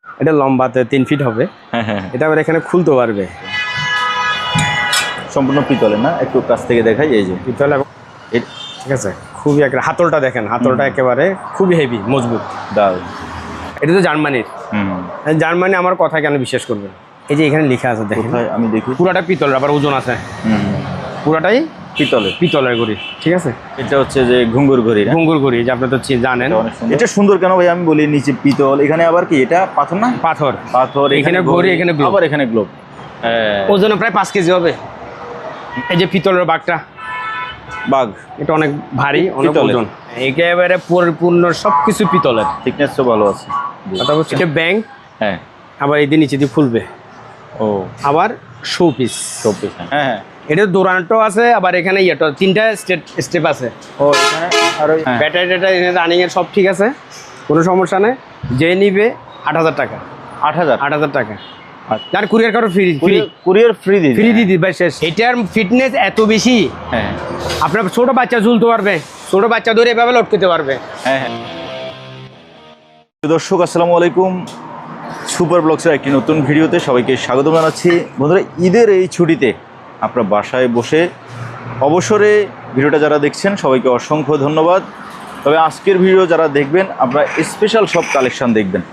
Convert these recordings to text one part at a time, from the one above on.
এটা লম্বাতে 3 ফিট হবে। হ্যাঁ হ্যাঁ, এটা আবার এখানে খুলতে পারবে। সম্পূর্ণ পিতলের না, একটু কাছ থেকে দেখাই। এই যে পিতল এবং ঠিক আছে, খুবই একটা হাতলটা দেখেন, হাতলটা একেবারে খুবই হেভি মজবুত। দারুণ। এটা তো জার্মানির। জার্মানি আমার কথা কেন বিশ্বাস করবেন? এই যে এখানে লেখা আছে দেখেন, আমি দেখি পুরাটা পিতলের, আবার ওজন আছে। পুরাটাই পিতলের ঘড়ি, ঠিক আছে। এটা হচ্ছে যে ঘুঙ্গুর ঘড়ি, ঘুঙ্গুর ঘড়ি, যে আপনি তো জানেন। এটা সুন্দর কেন ভাই আমি বলি, নিচে পিতল, এখানে আবার কি এটা পাথর না? পাথর। এখানে ঘড়ি, এখানে গ্লোব, আবার এখানে গ্লোব। ওজন প্রায় 5 কেজি হবে। এই যে পিতলের বাঘ, এটা অনেক ভারী, অনেক ওজন, একেবারে পরিপূর্ণ সবকিছু পিতলের। থিকনেসও ভালো আছে। এটা ব্যাংক। হ্যাঁ, আবার এই দিয়ে নিচে দিয়ে খুলবে। ও, আবার শো পিস। হ্যাঁ হ্যাঁ, এটা দৌড়ানোটাও আছে, আবার এখানে ইয়েটা 3টা স্টেপ আছে। ও এখানে আর ওই ব্যাটারি রানিং এর সব ঠিক আছে, কোনো সমস্যা নেই। যে নিবে 8,000 টাকা। 8,000 টাকা। আর কুরিয়ার কারো কুরিয়ার ফ্রি দিয়ে দিবে শেষ। এটার ফিটনেস এত বেশি, হ্যাঁ, আপনার ছোট বাচ্চা ঝুলতে পারবে, ছোট বাচ্চা ধরে এভাবে লোড করতে পারবে। হ্যাঁ হ্যাঁ। দর্শক আসসালামু আলাইকুম, সুপার ব্লগসের একটি নতুন ভিডিওতে সবাইকে স্বাগত জানাচ্ছি। বন্ধুরা, ঈদের এই ছুটিতে আপনার বাসায় বসে অবসরে ভিডিওটা যারা দেখছেন সবাইকে অসংখ্য ধন্যবাদ। তবে আজকের ভিডিও যারা দেখবেন, আপনারা স্পেশাল সব কালেকশান দেখবেন,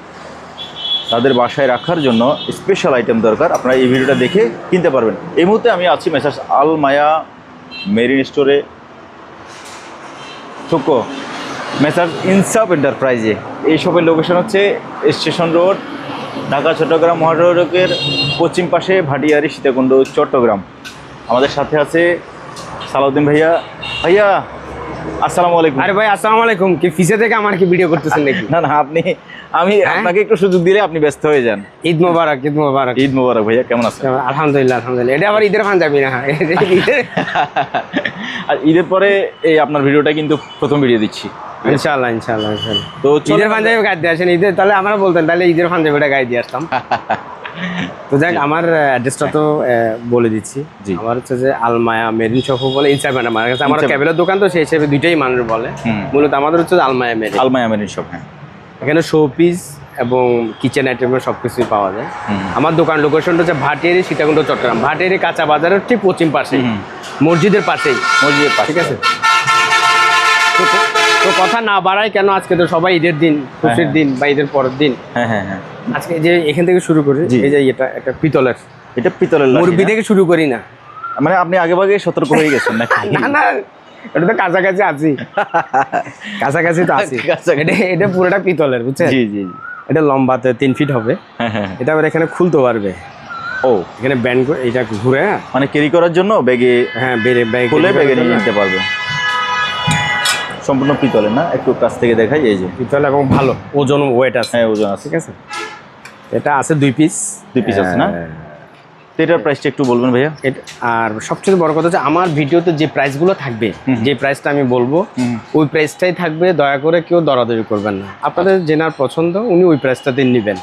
তাদের বাসায় রাখার জন্য স্পেশাল আইটেম দরকার, আপনারা এই ভিডিওটা দেখে কিনতে পারবেন। এই মুহূর্তে আমি আছি মেসার্স আল মায়া মেরিন স্টোরে, ঠোকো মেসার্স ইনসাফ এন্টারপ্রাইজে। এই শপের লোকেশন হচ্ছে স্টেশন রোড, ঢাকা চট্টগ্রাম মহাসড়কের পশ্চিম পাশে, ভাটিয়ারি, সীতাকুণ্ড, চট্টগ্রাম। আমাদের সাথে আছে সালাউদ্দিন ভাইয়া। ভাইয়া আসসালামু আলাইকুম। আরে ভাই আসসালামু আলাইকুম। কি ফিসে থেকে আমার কি ভিডিও করতেছেন নাকি? না না, আমি আপনাকে একটু সুযোগ দিলে আপনি ব্যস্ত হয়ে যান। ঈদ মোবারক। ঈদ মোবারক ভাইয়া, কেমন আছেন? আলহামদুলিল্লাহ। এটা আবার ঈদের ফান যাবি না? আর ঈদের পরে এই আপনার ভিডিওটা কিন্তু প্রথম ভিডিও দিচ্ছি, ইনশাআল্লাহ। তো ঈদের পাঞ্জাবি গায়ে দিয়ে আসেন, ঈদের তাহলে আমরা বলতেন, তাহলে ঈদের পাঞ্জাবিটা গায়ে দিয়ে আসতাম। তো যাক, আমার অ্যাড্রেসটা তো বলে দিচ্ছি। আমার হচ্ছে যে আলমায়া মেরিন শপ বলে ইনসাইড আমার কাছে, আমার ক্যাবেলের দোকান, তো সেই হিসেবে দুইটাই মানুষ বলে। মূলত আমাদের হচ্ছে আলমায়া মেরিন শপ। হ্যাঁ, এখানে শো পিস এবং কিচেন আইটেমের সব কিছুই পাওয়া যায়। আমার দোকান লোকেশনটা হচ্ছে ভাটিয়ারি, সীতাকুণ্ড, চট্টগ্রাম। ভাটিয়ারি কাঁচা বাজারের ঠিক পশ্চিম পাশে, মসজিদের পাশেই। ঠিক আছে। তো কথা না বাড়াই কেন, আজকে তো সবাই ঈদের দিন, খুশির দিন বা ঈদের পরের দিন। হ্যাঁ, আজকে যে এখান থেকে শুরু করি, এই যে এটা একটা পিতলের, এটা পিতলের মুরব্বি থেকে শুরু করি না, মানে আপনি আগে ভাগে সতর্ক হয়ে গেছেন নাকি? না, এটা তো কাছাকাছি আছি, কাছাকাছি তো আছি। এটা পুরোটা পিতলের, বুঝছেন? জি। এটা লম্বাতে 3 ফিট হবে। হ্যাঁ, এটা আবার এখানে খুলতে পারবে। ও, এখানে ব্যান্ড করে এটা ঘুরে, মানে ক্যারি করার জন্য ব্যাগে, হ্যাঁ, খুলে ব্যাগে নিয়ে নিতে পারবে। সম্পূর্ণ পিতলের না, একটু কাছ থেকে দেখাই। এই যে পিতল এবং ভালো ওজন, ওয়েট আছে। হ্যাঁ, ওজন আছে। ঠিক আছে। এটা আছে 2 পিস আছে না? এটার প্রাইসটা একটু বলবেন ভাইয়া। আর সবচেয়ে বড় কথা হচ্ছে, আমার ভিডিওতে যে প্রাইসগুলো থাকবে, যে প্রাইসটা আমি বলবো, ওই প্রাইসটাই থাকবে। দয়া করে কেউ দরাদরি করবেন না। আপনাদের যেনার পছন্দ উনি ওই প্রাইসটাতে নেবেন,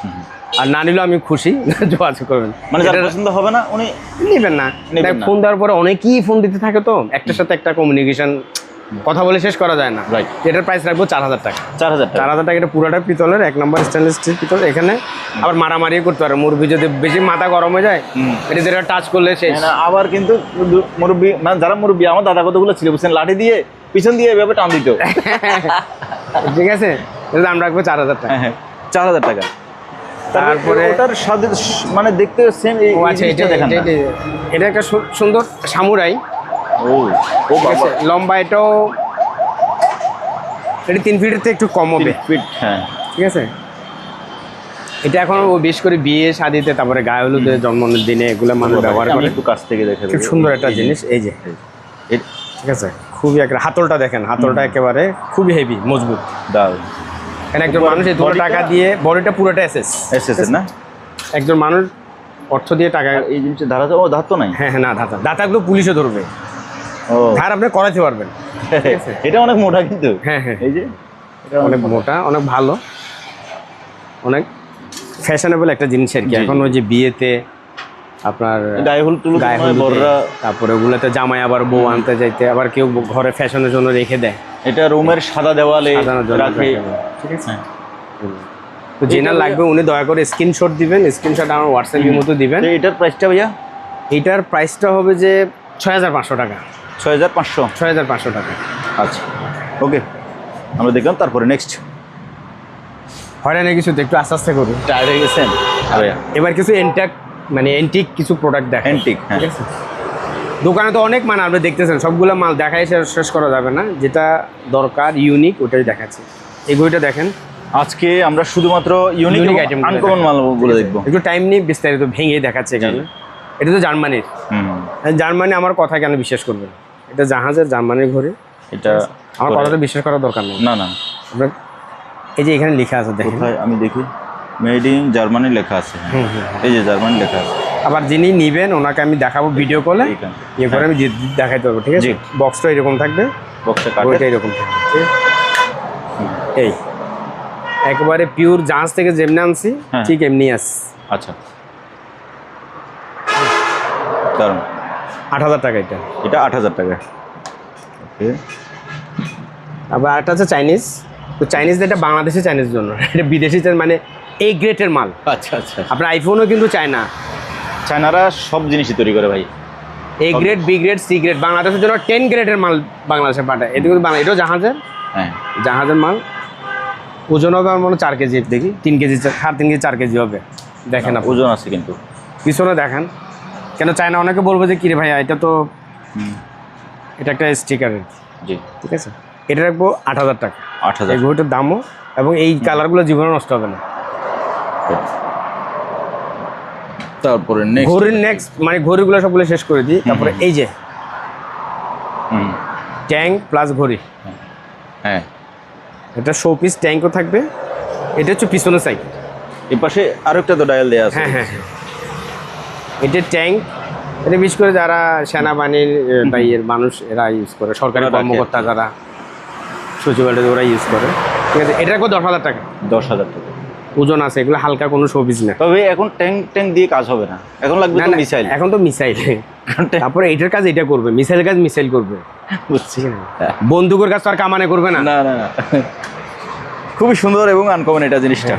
আর না নিলেও আমি খুশি, যোগাযোগ করবেন। মানে যার পছন্দ হবে না উনি নেবেন না। ফোন দেওয়ার পরে অনেকেই ফোন দিতে থাকে, তো একটার সাথে একটা কমিউনিকেশন, কথা বলে শেষ করা যায় না। রাইট। এটার প্রাইস রাখবো 4,000 টাকা। 4,000 টাকা। এটা পুরোটা পিতলের, 1 নম্বর স্টেনলেস স্টিল পিতল। এখানে আবার মারামারিও করতে পারে, মুরব্বি যদি বেশি মাথা গরম হয়ে যায়, এটা যেটা টাচ করলে শেষ। আবার কিন্তু মুরব্বি, মানে যারা মুরব্বি, আমার দাদা কতগুলো ছিল বুঝছেন, লাঠি দিয়ে পিছন দিয়ে এভাবে টান দিত। ঠিক আছে, এটার দাম রাখবো 4,000 টাকা। 4,000 টাকা। তারপরে ওটার স্বাদের মানে দেখতে সেম। এটা একটা সুন্দর সামুরাই। ও বাবা, লম্বা। এটাও এটা 3 ফিটের থেকে একটু কম হবে। হ্যাঁ, ঠিক আছে। এটা এখন বেশ করে বিয়ে শাদিতে, তারপরে গায়ে হলুদে, জন্মদিনে এগুলো মানুষ ব্যবহার করে। একটু কাছ থেকে দেখে, খুব সুন্দর একটা জিনিস। এই যে, ঠিক আছে, খুবই একটা হাতলটা দেখেন, হাতলটা একেবারে খুবই হেভি মজবুত। দারুণ। এখানে একজন মানুষ এই টাকা দিয়ে, বডিটা পুরোটা এসএস না, একজন মানুষ অর্থ দিয়ে টাকা। এই জিনিসটা ধারা, ও ধার তো নাই। হ্যাঁ, না, দাতাগুলো পুলিশে ধরবে। ধার আপনি করাতে পারবেন। এটা অনেক মোটা কিন্তু। হ্যাঁ, এই যে এটা অনেক মোটা, অনেক ভালো, অনেক ফ্যাশনেবল একটা জিনিস আর কি। এখন ওই যে বিয়েতে আপনার গায়ে হলুদ, তারপরে ওগুলোতে জামাই আবার বউ আনতে যাইতে, আবার কেউ ঘরে ফ্যাশনের জন্য রেখে দেয়। এটা রুমের সাদা দেওয়ালে রাখে। ঠিক আছে। তো যেনার লাগবে উনি দয়া করে স্ক্রিনশট দিবেন, স্ক্রিনশট আমার হোয়াটসঅ্যাপের মতো দিবেন। এটার প্রাইসটা ভাইয়া? এইটার প্রাইসটা হবে যে 6500 টাকা। 6500? 6500 টাকা। আচ্ছা ওকে, আমরা দেখলাম। তারপরে নেক্সট হয়রানি কিছু একটু আস্তে আস্তে করুন, টায়ার হয়ে গেছেন ভাইয়া। এবার কিছু এন্টিক কিছু প্রোডাক্ট দেখেন। অ্যান্টিক, হ্যাঁ। ঠিক আছে, দোকানে তো অনেক মাল আপনি দেখতেছেন, সবগুলো মাল দেখাই শেষ করা যাবে না, যেটা দরকার ইউনিক ওটাই দেখাচ্ছি। এই ঘড়িটা দেখেন। আজকে আমরা শুধুমাত্র unique Unique item, item uncommon মালগুলো দেখবো। একটু টাইম নিয়ে বিস্তারিত ভেঙে দেখাচ্ছে এখানে। এটা তো জার্মানির। জার্মানি আমার কথা কেন বিশ্বাস করবেন? এটা জাহাজের জার্মানির ঘড়ি। এটা আমার কথাটা বিশ্বাস করার দরকার নেই। না না, আপনার এই যে এখানে লেখা আছে দেখেন, কোথায় আমি দেখি, মেড ইন জার্মানি লেখা আছে। এই যে জার্মানি লেখা আছে। আবার যিনি নিবেন ওনাকে আমি দেখাবো ভিডিও কলে, এইখানে। ইয়ে করে আমি দেখাইতে পারবো। ঠিক আছে, জি। বক্সটা এরকম থাকবে, বক্সটা ওইটা কাটে। এরকম থাকবে। ঠিক আছে? এই একেবারে পিওর জাহাজ থেকে যেমনি আনছি হ্যাঁ। ঠিক এমনি আস। আচ্ছা, দারুন। 8000 টাকা এটা। এটা 8000 টাকা। ওকে, আবার আরেকটা আছে চাইনিজ। তো চাইনিজ এটা বাংলাদেশি চাইনিজ জন্য, এটা বিদেশি মানে এই গ্রেটের মাল। আচ্ছা আচ্ছা। আপনার আইফোনও কিন্তু চায় না। চায়নারা সব জিনিসই তৈরি করে ভাই। A grade, B grade, C grade, বাংলাদেশের জন্য 10 গ্রেডের মাল বাংলাদেশে পাঠায়। এটা কিন্তু এটাও জাহাজের, হ্যাঁ, জাহাজের মাল। ওজন হবে আমার মনে হয় 4 কেজি, দেখি 3 কেজি, 3.5 কেজি 4 কেজি হবে। দেখেন আপনি ওজন আছে কিন্তু। পিছনে দেখেন, কেন চায়না অনেকে বলবো যে কিরে ভাইয়া এটা তো এটা একটা স্টিকারের। জি, ঠিক আছে, এটা রাখবো 8000 টাকা। 8000। এই ঘড়িটার দামও, এবং এই কালারগুলো জীবনে নষ্ট হবে না। তারপরে নেক্সট ঘড়ির নেক্সট মানে ঘড়িগুলো সবগুলো শেষ করে দিই। তারপরে এই যে ট্যাঙ্ক প্লাস ঘড়ি, হ্যাঁ, এটা শো পিস ট্যাঙ্কও থাকবে। এটা হচ্ছে পিছনের সাইড। এই পাশে আরেকটা তো ডায়াল দেয়া আছে। হ্যাঁ হ্যাঁ হ্যাঁ, এটা ট্যাঙ্ক। এটা বিশেষ করে যারা সেনাবাহিনীর বা ইয়ের মানুষ এরা ইউজ করে, সরকারি ওরা রাখে। কর্মকর্তা যারা সচিবালয় ওরা ইউজ করে। ঠিক আছে, এটা রাখবো 10,000 টাকা। 10,000 টাকা। ওজন আছে, এগুলো হালকা কোনো শোপিস না। তবে এখন ট্যাঙ্ক দিয়ে কাজ হবে না, এখন লাগবে না, তো না, মিসাইল। এখন তো মিসাইল। তারপরে এটার কাজ এটা করবে, মিসাইল কাজ মিসাইল করবে। বুঝছি। বন্দুকের কাজ তো আর কামানে করবে না। না না না, খুবই সুন্দর এবং আনকমন এটা জিনিসটা,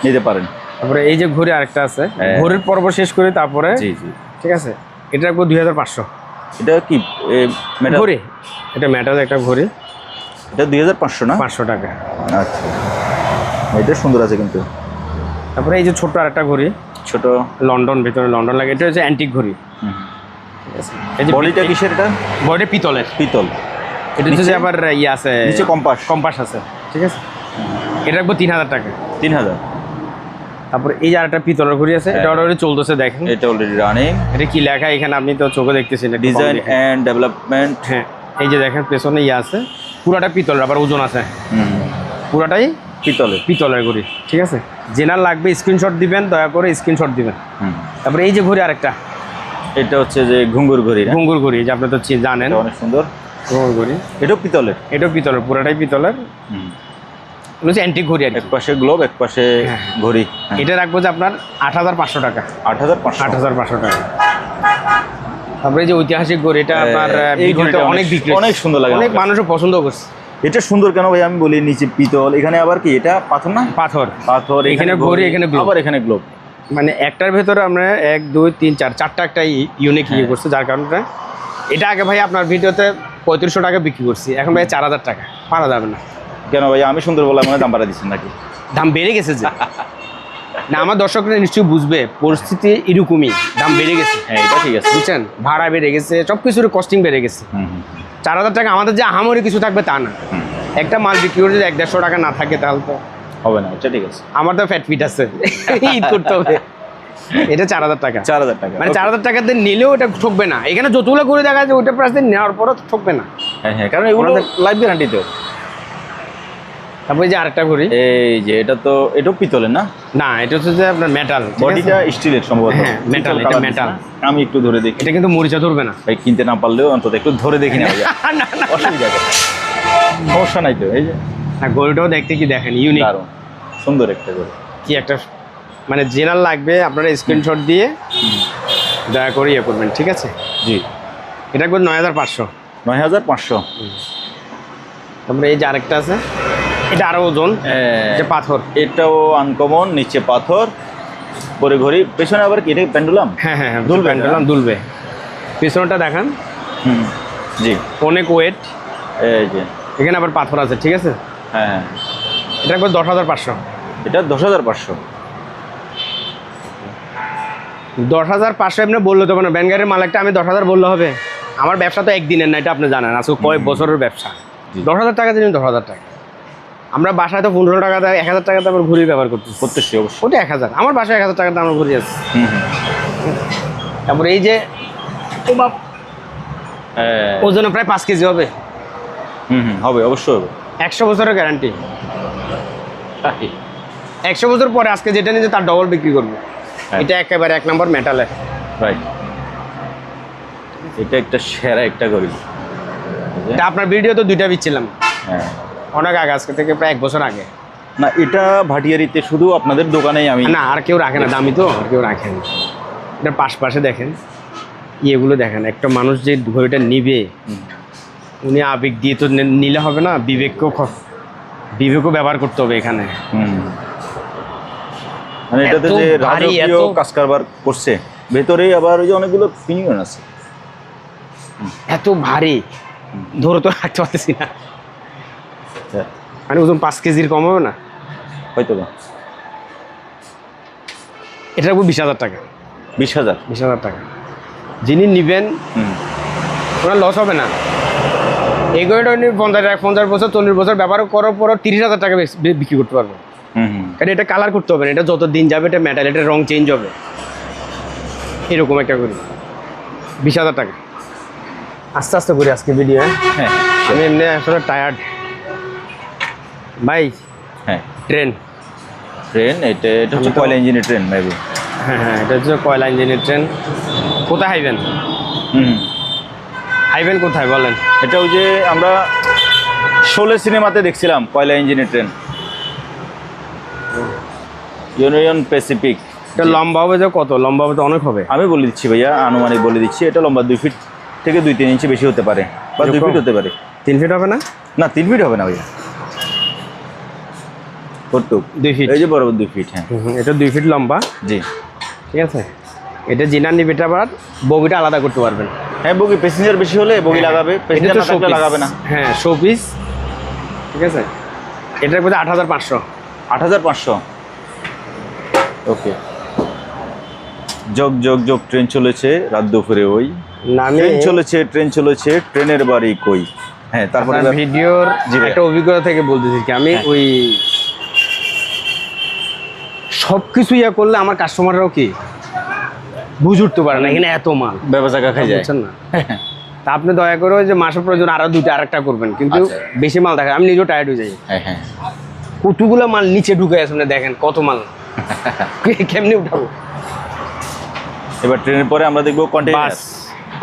নিতে পারেন। তারপরে এই যে ঘড়ি আরেকটা আছে, হ্যাঁ। ঘড়ির পর্ব শেষ করে তারপরে জি জি। ঠিক আছে, এটা রাখবো 2500। এটা কি মেটাল? ঘড়ি, এটা মেটাল একটা ঘড়ি, এটা 2500 না? 500 টাকা। আচ্ছা, এটা সুন্দর আছে কিন্তু। তারপরে এই যে ছোট্ট আরেকটা ঘড়ি, ছোট লন্ডন, ভিতরে লন্ডন লাগে। এটা হচ্ছে অ্যান্টিক ঘড়ি। এই যে বডিটা কিসের? এটা বডি পিতলের। পিতল। এটা হচ্ছে যে আবার ইয়ে আছে, নিচে কম্পাস। কম্পাস আছে। ঠিক আছে, এটা রাখবো 3000 টাকা। 3000। তারপরে এই যে আরেকটা পিতলের ঘড়ি আছে, এটা অলরেডি চলতেছে দেখেন। এটা অলরেডি রানিং। এটা কি লেখা এখানে আপনি তো চোখে দেখতেছেন। একটু কম ডিজাইন দেখেন। And development. হ্যাঁ, এই যে দেখেন পেছনে ইয়ে আছে, পুরাটা পিতলের, আবার ওজন আছে। পুরাটাই পিতলের। পিতলের ঘড়ি। ঠিক আছে, জেনার লাগবে স্ক্রিনশট দিবেন, দয়া করে স্ক্রিনশট দিবেন। তারপরে এই যে ঘড়ি আরেকটা, এটা হচ্ছে যে ঘুঙ্গুর ঘড়ি না? ঘুঙ্গুর ঘড়ি, যে আপনি তো জানেন। এটা অনেক সুন্দর ঘুঙ্গুর ঘড়ি, এটাও পিতলের। এটাও পিতলের, পুরাটাই পিতলের। এটা হচ্ছে অ্যান্টিক ঘড়ি আর কি। এক পাশে গ্লোব, এক পাশে ঘড়ি। এটা রাখবো যে আপনার 8500 টাকা। 8500। 8500 টাকা। তারপরে এই যে ঐতিহাসিক ঘড়ি, এটা আপনার এই বিক্রিতে ঘড়িটা অনেক বিক্রি, অনেক সুন্দর লাগে অনেক আমার কাছে। মানুষও পছন্দ করছে। এটা সুন্দর কেন ভাই আমি বলি, নিচে পিতল, এখানে আবার কি এটা পাথর না? পাথর, পাথর, এখানে ঘড়ি, এখানে গ্লোব। আবার এখানে গ্লোব। মানে একটার ভেতরে আমরা 1 2 3 4 চারটা একটা ইউনিক ইয়ে করছে, যার কারণে এটা আগে ভাই আপনার ভিডিওতে 3500 টাকা বিক্রি করছি, এখন ভাই 4000 টাকা। পারা যাবে না। কেন ভাই আমি সুন্দর বলে মানে দাম বাড়া দিচ্ছেন নাকি? দাম বেড়ে গেছে যে। না, আমার দর্শকরা নিশ্চয়ই বুঝবে, পরিস্থিতি এরকমই, দাম বেড়ে গেছে। হ্যাঁ, এটা ঠিক আছে। বুঝছেন, ভাড়া বেড়ে গেছে, সব কিছুর কস্টিং বেড়ে গেছে। 4000 টাকা আমাদের যে আহামরি কিছু থাকবে তা না। একটা মাল বিক্রি করে যদি 150 টাকা না থাকে তাহলে তো হবে না। এটা ঠিক আছে। আমার তো ফ্যাট ফিট আছে, ঈদ করতে হবে। এটা 4000 টাকা। 4000 টাকা মানে 4000 টাকাতে নিলেও এটা ঠকবে না। এখানে যতগুলো করে দেখা যায় ওইটা প্রাইস নেওয়ার পরও ঠকবে না। হ্যাঁ হ্যাঁ, কারণ এগুলো লাইফ গ্যারান্টি তো। তারপরে এই যে আরেকটা ঘড়ি, এই যে এটা তো এটাও পিতলের না? না এটা হচ্ছে যে আপনার মেটাল, বডিটা স্টিলের সম্ভবত। হ্যাঁ, metal, Steel এটা colour metal। দিচ্ছে না? আমি একটু ধরে দেখি। এটা কিন্তু মরিচা ধরবে না। ভাই কিনতে না পারলেও অন্তত একটু ধরে দেখি না ভাইয়া। অসুবিধা নেই, সমস্যা নাই তো। এই যে না, ঘড়িটাও দেখতে কি দেখেন, ইউনিক, দারুণ সুন্দর একটা করে। কি একটা মানে জেনার লাগবে, আপনারা স্ক্রিনশট দিয়ে দয়া করে ইয়ে করবেন। ঠিক আছে, জি, এটা করবেন 9500। 9500। তারপরে এই যে আরেকটা আছে, এটা আরো ওজন, এটা পাথর। এটাও আনকমন, নিচে পাথর, পরে ঘড়ি, পেছনে আবার কি এটা পেন্ডুলাম? হ্যাঁ হ্যাঁ হ্যাঁ, দুলবে, পেন্ডুলাম দুলবে। পিছনটা দেখান। জি, অনেক ওয়েট। এই যে এখানে আবার পাথর আছে, ঠিক আছে। হ্যাঁ, এটা একবার 10,500। এটা 10,500। 10,500 এমনি বললে তো মানে ব্যানগাড়ির মাল একটা আমি 10,000 বললে হবে? আমার ব্যবসা তো একদিনের না, এটা আপনি জানেন, আসলে কয়েক বছরের ব্যবসা। 10,000 টাকা দিন, 10,000 টাকা। আমরা বাসায় তো 15 টাকা দেয়, 1,000 টাকা তো আমরা ঘুরি ব্যবহার করতেছি অবশ্যই। ওটা 1,000, আমার বাসায় 1,000 টাকা তো আমরা ঘুরি আছে। তারপরে এই যে ওজন প্রায় 5 কেজি হবে। হবে, অবশ্যই হবে। 100 বছরের গ্যারান্টি। 100 বছর পরে আজকে যেটা নিয়ে তার ডবল বিক্রি করবো। এটা একেবারে 1 নম্বর মেটালের। রাইট, এটা একটা সেরা একটা ঘড়ি। এটা আপনার ভিডিও তো 2টা বিচ্ছিলাম, হ্যাঁ, অনেক আগে, আজকে থেকে প্রায় 1 বছর আগে। না, এটা ভাটিয়ারিতে শুধু আপনাদের দোকানেই আমি, না আর কেউ রাখে না, দামি তো আর কেউ রাখে না। এটার পাশে দেখেন, ইয়েগুলো দেখেন, একটা মানুষ যে ঘড়িটা নিবে উনি আবেগ দিয়ে তো নিলে হবে না, বিবেকও ব্যবহার করতে হবে এখানে। মানে এটাতে যে রাজকীয় কাজ কারবার করছে, ভেতরে আবার ওই যে অনেকগুলো পিনিয়ন আছে। এত ভারী, ধরে তো রাখতে পারতেছি না। মানে ওজন 5 কেজির কম হবে না হয়তো না। এটা রাখবো 20,000 টাকা। 20,000 টাকা। যিনি নিবেন ওনার লস হবে না। এই ঘড়িটা উনি 50 বছর 40 বছর ব্যবহার করার পরও 30,000 টাকা বিক্রি করতে পারবে। কারণ এটা কালার করতে হবে না, এটা যত দিন যাবে এটা মেটাল, এটা রং চেঞ্জ হবে। এরকম একটা ঘড়ি 20,000 টাকা। আস্তে আস্তে করি আজকে ভিডিও। হ্যাঁ, আমি এমনি আসলে টায়ার্ড ভাই। হ্যাঁ, ট্রেন এটা হচ্ছে কয়লা ইঞ্জিনের ট্রেন মেবি। হ্যাঁ, এটা হচ্ছে কয়লা ইঞ্জিনের ট্রেন। কোথায় হাইবেন? হাইবেন কোথায় বলেন? এটা ওই যে আমরা শোলে সিনেমাতে দেখছিলাম কয়লা ইঞ্জিনের ট্রেন, ইউনিয়ন প্যাসিফিক। এটা লম্বা হবে যে কত? লম্বা হবে তো অনেক হবে। আমি বলে দিচ্ছি ভাইয়া, আনুমানিক বলে দিচ্ছি, এটা লম্বা 2 ফিট থেকে 2-3 ইঞ্চি বেশি হতে পারে, বা 2 ফিট হতে পারে। 3 ফিট হবে না? না, 3 ফিট হবে না ভাইয়া, কতটুক? 2 ফিট। এই যে বরাবর 2 ফিট। হ্যাঁ, এটা 2 ফিট লম্বা। জি, ঠিক আছে। এটা জিনার নিবে, এটা আবার বগিটা আলাদা করতে পারবেন। হ্যাঁ, বগি প্যাসেঞ্জার বেশি হলে বগি লাগাবে, প্যাসেঞ্জার না থাকলে লাগাবে না। হ্যাঁ, শো পিস। ঠিক আছে। এটার মধ্যে 8,500। 8,500। ওকে। যোগ ট্রেন চলেছে রাত দুপুরে, ওই ট্রেন চলেছে, ট্রেনের বাড়ি কই। হ্যাঁ, তারপরে ভিডিওর একটা অভিজ্ঞতা থেকে বলতেছি কি, আমি ওই সব কিছু ইয়া করলে আমার কাস্টমাররাও কি বুঝ উঠতে পারে না, এখানে এত মাল ব্যবসা খাই যায় না। তা আপনি দয়া করে যে মাসের প্রয়োজন আরো 2টা আরেকটা করবেন, কিন্তু বেশি মাল দেখেন, আমি নিজেও টায়ার্ড হয়ে যাই। হ্যাঁ, কতগুলো মাল নিচে ঢুকে আছে, দেখেন কত মাল, কেমনি উঠাবো। এবার ট্রেনের পরে আমরা দেখবো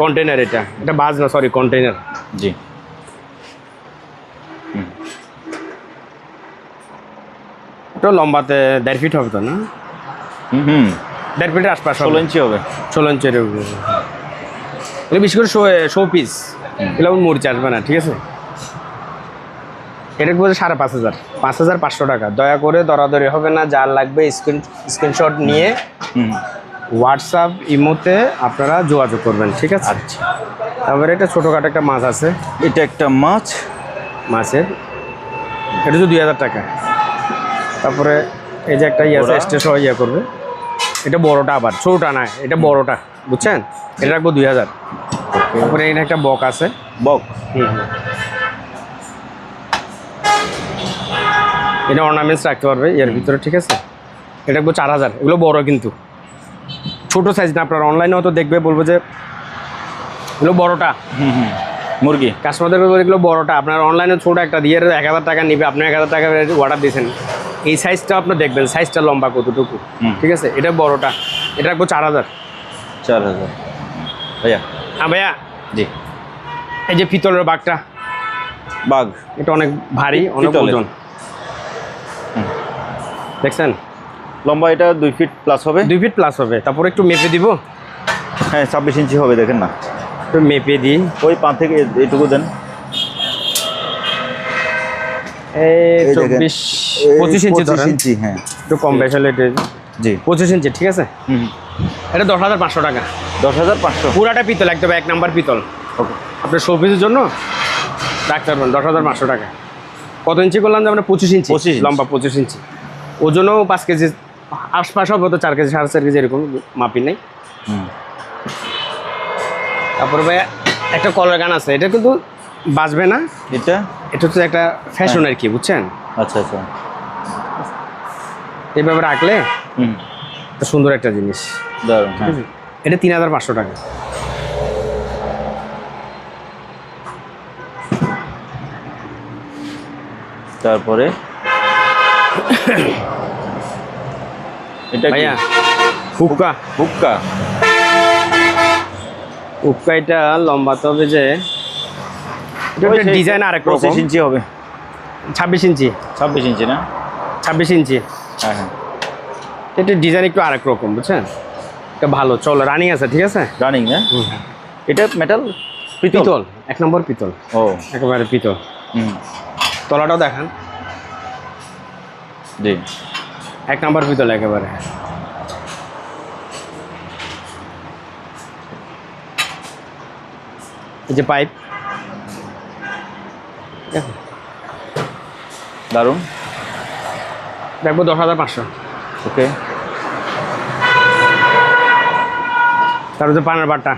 কন্টেনার। এটা বাস না, সরি, কন্টেনার। জি, এটা লম্বাতে 1.5 ফিট হবে তো না? 1.5 ফিটের আশপাশ, 16 ইঞ্চি হবে। 16 ইঞ্চের। বিশেষ করে শো পিস, এগুলো মরিচ আসবে না, ঠিক আছে। এটা বলছে 5,500, 5,500 টাকা। দয়া করে দরাদরি হবে না, যার লাগবে স্ক্রিনশট নিয়ে হোয়াটসঅ্যাপ ইমোতে আপনারা যোগাযোগ করবেন, ঠিক আছে। আচ্ছা, তারপরে এটা ছোটোখাটো একটা মাছ আছে, এটা একটা মাছের, এটা হচ্ছে 2,000 টাকা। তারপরে এই যে একটা ইয়ে আছে, স্টেশন ইয়ে করবে, এটা বড়টা, আবার ছোটোটা না, এটা বড়টা, বুঝছেন। এটা রাখবো 2,000। তারপরে এখানে একটা বক আছে, এটা অর্নামেন্টস রাখতে পারবে এর ভিতরে, ঠিক আছে। এটা রাখবো 4,000। এগুলো বড় কিন্তু, ছোটো সাইজ না। আপনার অনলাইনে হয়তো দেখবে, বলবো যে এগুলো বড়টা মুরগি, কাস্টমারদের বলবো এগুলো বড়টা। আপনার অনলাইনে ছোটো একটা দিয়ে 1,000 টাকা নিবে, আপনি 1,000 টাকা অর্ডার দিয়েছেন, এই সাইজটা আপনি দেখবেন, সাইজটা লম্বা কতটুকু, ঠিক আছে। এটা বড়টা, এটা রাখবো 4,000। ভাইয়া। হ্যাঁ ভাইয়া। জি, এই যে পিতলের বাঘ, এটা অনেক ভারী, অনেক ওজন, দেখছেন। লম্বা এটা 2 ফিট প্লাস হবে। 2 ফিট প্লাস হবে। তারপরে একটু মেপে দিব। হ্যাঁ, 26 ইঞ্চি হবে, দেখেন না, একটু মেপে দিই। ওই 5 থেকে এইটুকু দেন। এই দেখেন, 25 ইঞ্চি 25 ধরেন, ইঞ্চি, হ্যাঁ একটু কম বেশি হলে এটা জি 25 ইঞ্চি, ঠিক আছে। হুম এটা 10,500 টাকা, 10,500 পুরাটা পিতল, একদম 1 নাম্বার পিতল। ওকে আপনার শোপিসের জন্য রাখতে পারবেন 10,500 টাকা। কত ইঞ্চি করলাম যে আমরা 25 ইঞ্চি 25 ইঞ্চি। লম্বা, 25 ইঞ্চি, ওজনও 5 কেজি আশপাশ হবে, তো 4 কেজি 4.5 কেজি এরকম মাপি নেই। হুম তারপরে ভাই একটা কলার গান আছে, এটা কিন্তু বাজবে না, এটা এটা হচ্ছে একটা ফ্যাশন আর কি, বুঝছেন। আচ্ছা আচ্ছা এইভাবে রাখলে হুম একটা সুন্দর একটা জিনিস। দারুণ, হ্যাঁ এটা 3,500 টাকা। তারপরে এটা কি ভাইয়া হুক্কা, হুক্কা হুক্কা এটা লম্বা তো হবে যে, এটা একটা ডিজাইন আরেক রকম। 25 ইঞ্চি হবে, 26 ইঞ্চি, 26 ইঞ্চি না? 26 ইঞ্চি। হ্যাঁ হ্যাঁ এটা ডিজাইন একটু আরেক রকম, বুঝছেন। এটা ভালো চল, রানিং আছে, ঠিক আছে। রানিং না? এটা মেটাল পিতল, 1 নম্বর পিতল, ও একেবারে পিতল। হুম তলাটাও দেখান, জি 1 নম্বর পিতল একেবারে। এই যে পাইপ, দারুণ, দেখবো 10,500। ওকে তার মধ্যে পানের বাটা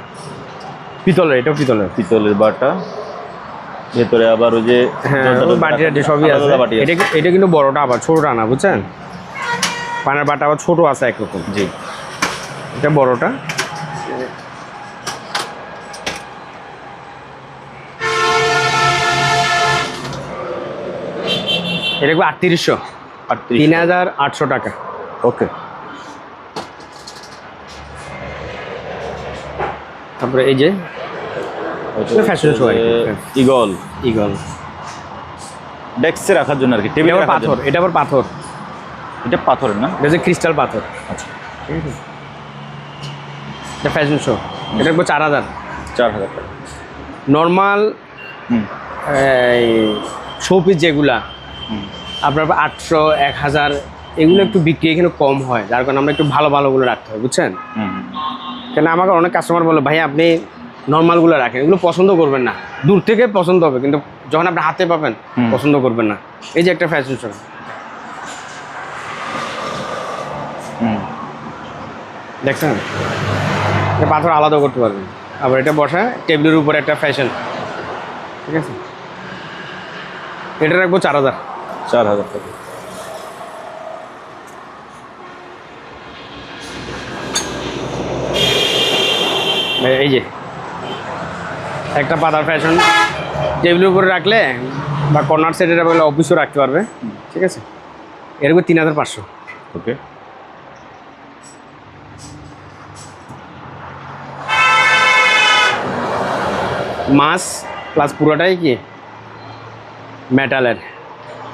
পিতলের, এটাও পিতলের। পিতলের বাটা, ভেতরে আবার ওই যে হ্যাঁ, জর্দার ওই বাটি টাটি সবই আছে। আলাদা বাটি আছে। এটা কিন্তু বড়টা আবার, ছোটটা না, বুঝছেন। পানের বাটা আবার ছোট আছে একরকম, জি এটা বড়টা। এটা 3800, 38 3,800 টাকা। ওকে তারপরে এই যে ফ্যাশন শো, ইগল ইগল, ডেস্কে রাখার জন্য আর কি, টেবিলে এটা আবার রাখার পাথর, জন্য। এটা আবার পাথর, এটা পাথরের না? এটা হচ্ছে ক্রিস্টাল পাথর। আচ্ছা ঠিক আছে, এটা ফ্যাশন শো, এটা 4,000। 4,000 টাকা। নর্মাল হুম শোপিস যেগুলা হুম আপনার 800, 1,000 এগুলো একটু বিক্রি এখানে কম হয়, যার কারণে আমরা একটু ভালো ভালোগুলো রাখতে হয়, বুঝছেন। হুম কেন আমাকে অনেক কাস্টমার বলে, ভাই আপনি নর্মালগুলো রাখেন, এগুলো পছন্দ করবেন না, দূর থেকে পছন্দ হবে, কিন্তু যখন আপনি হাতে পাবেন পছন্দ করবেন না। এই যে একটা ফ্যাশন শো, হুম দেখছেন, এটা পাথর আলাদা করতে পারবেন। আবার এটা বসা টেবিলের উপরে একটা ফ্যাশন, ঠিক আছে। এটা রাখবো 4,000। 4,000 টাকা। এই যে একটা পাতার ফ্যাশন টেবিলের উপরে রাখলে বা কর্নার সেটের বলে অফিসও রাখতে পারবে, ঠিক আছে। এরকম 3,500। ওকে মাছ প্লাস পুরোটাই কি মেটালের,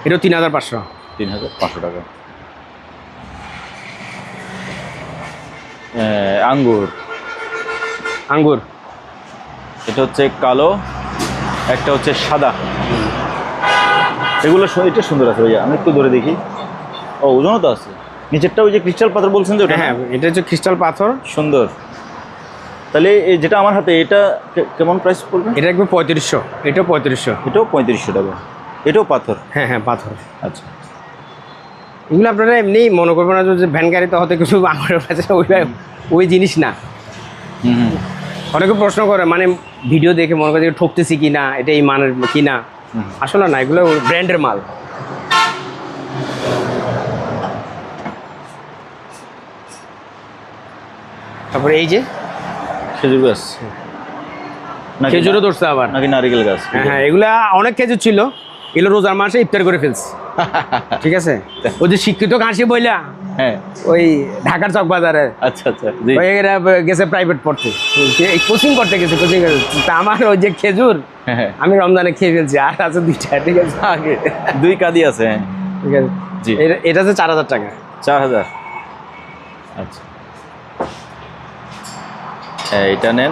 এটাও 3,500। 3,500 টাকা। আঙ্গুর, আঙ্গুর এটা হচ্ছে কালো, একটা হচ্ছে সাদা। এগুলো এটা সুন্দর আছে ভাইয়া, আমি একটু ধরে দেখি। ও ওজনও তো আছে। নিচেরটা ওই যে ক্রিস্টাল পাথর বলছেন যে ওটা? হ্যাঁ, এটা হচ্ছে ক্রিস্টাল পাথর, সুন্দর। তাহলে এই যেটা আমার হাতে, এটা কেমন প্রাইস পড়বে? এটা একবার 3,500, এটাও 3,500। এটাও 3,500 টাকা। এটাও পাথর? হ্যাঁ হ্যাঁ পাথর। আচ্ছা এগুলো আপনারা এমনি মনে করবেন না যে ভ্যান গাড়িতে হতে কিছু আমার কাছে ওই জিনিস না। হুম হুম অনেকে প্রশ্ন করে, মানে ভিডিও দেখে মনে করে ঠকতেছি কি না, এটা এই মানের কি না। আসলে না, এগুলো ব্র্যান্ডের মাল। তারপরে এই যে খেজুর গাছ, খেজুরও ধরছে আবার, নাকি নারিকেল গাছ? হ্যাঁ হ্যাঁ, এগুলা অনেক খেজুর ছিল, এগুলো রোজার মাসে ইফতার করে ফেলছে, ঠিক আছে। ওই যে শিক্ষিত ঘাসি বইলা, হ্যাঁ ওই ঢাকার চক বাজারে, আচ্ছা আচ্ছা জি ওই এরা গেছে প্রাইভেট পড়তে, কোচিং করতে গেছে, কোচিং। তা আমার ওই যে খেজুর হ্যাঁ হ্যাঁ আমি রমজানে খেয়ে ফেলছি, আর আছে 2টা, ঠিক আছে। আগে 2 কাদি আছে, হ্যাঁ ঠিক আছে জি। এটা হচ্ছে 4,000 টাকা। 4,000 আচ্ছা। এটা নেন,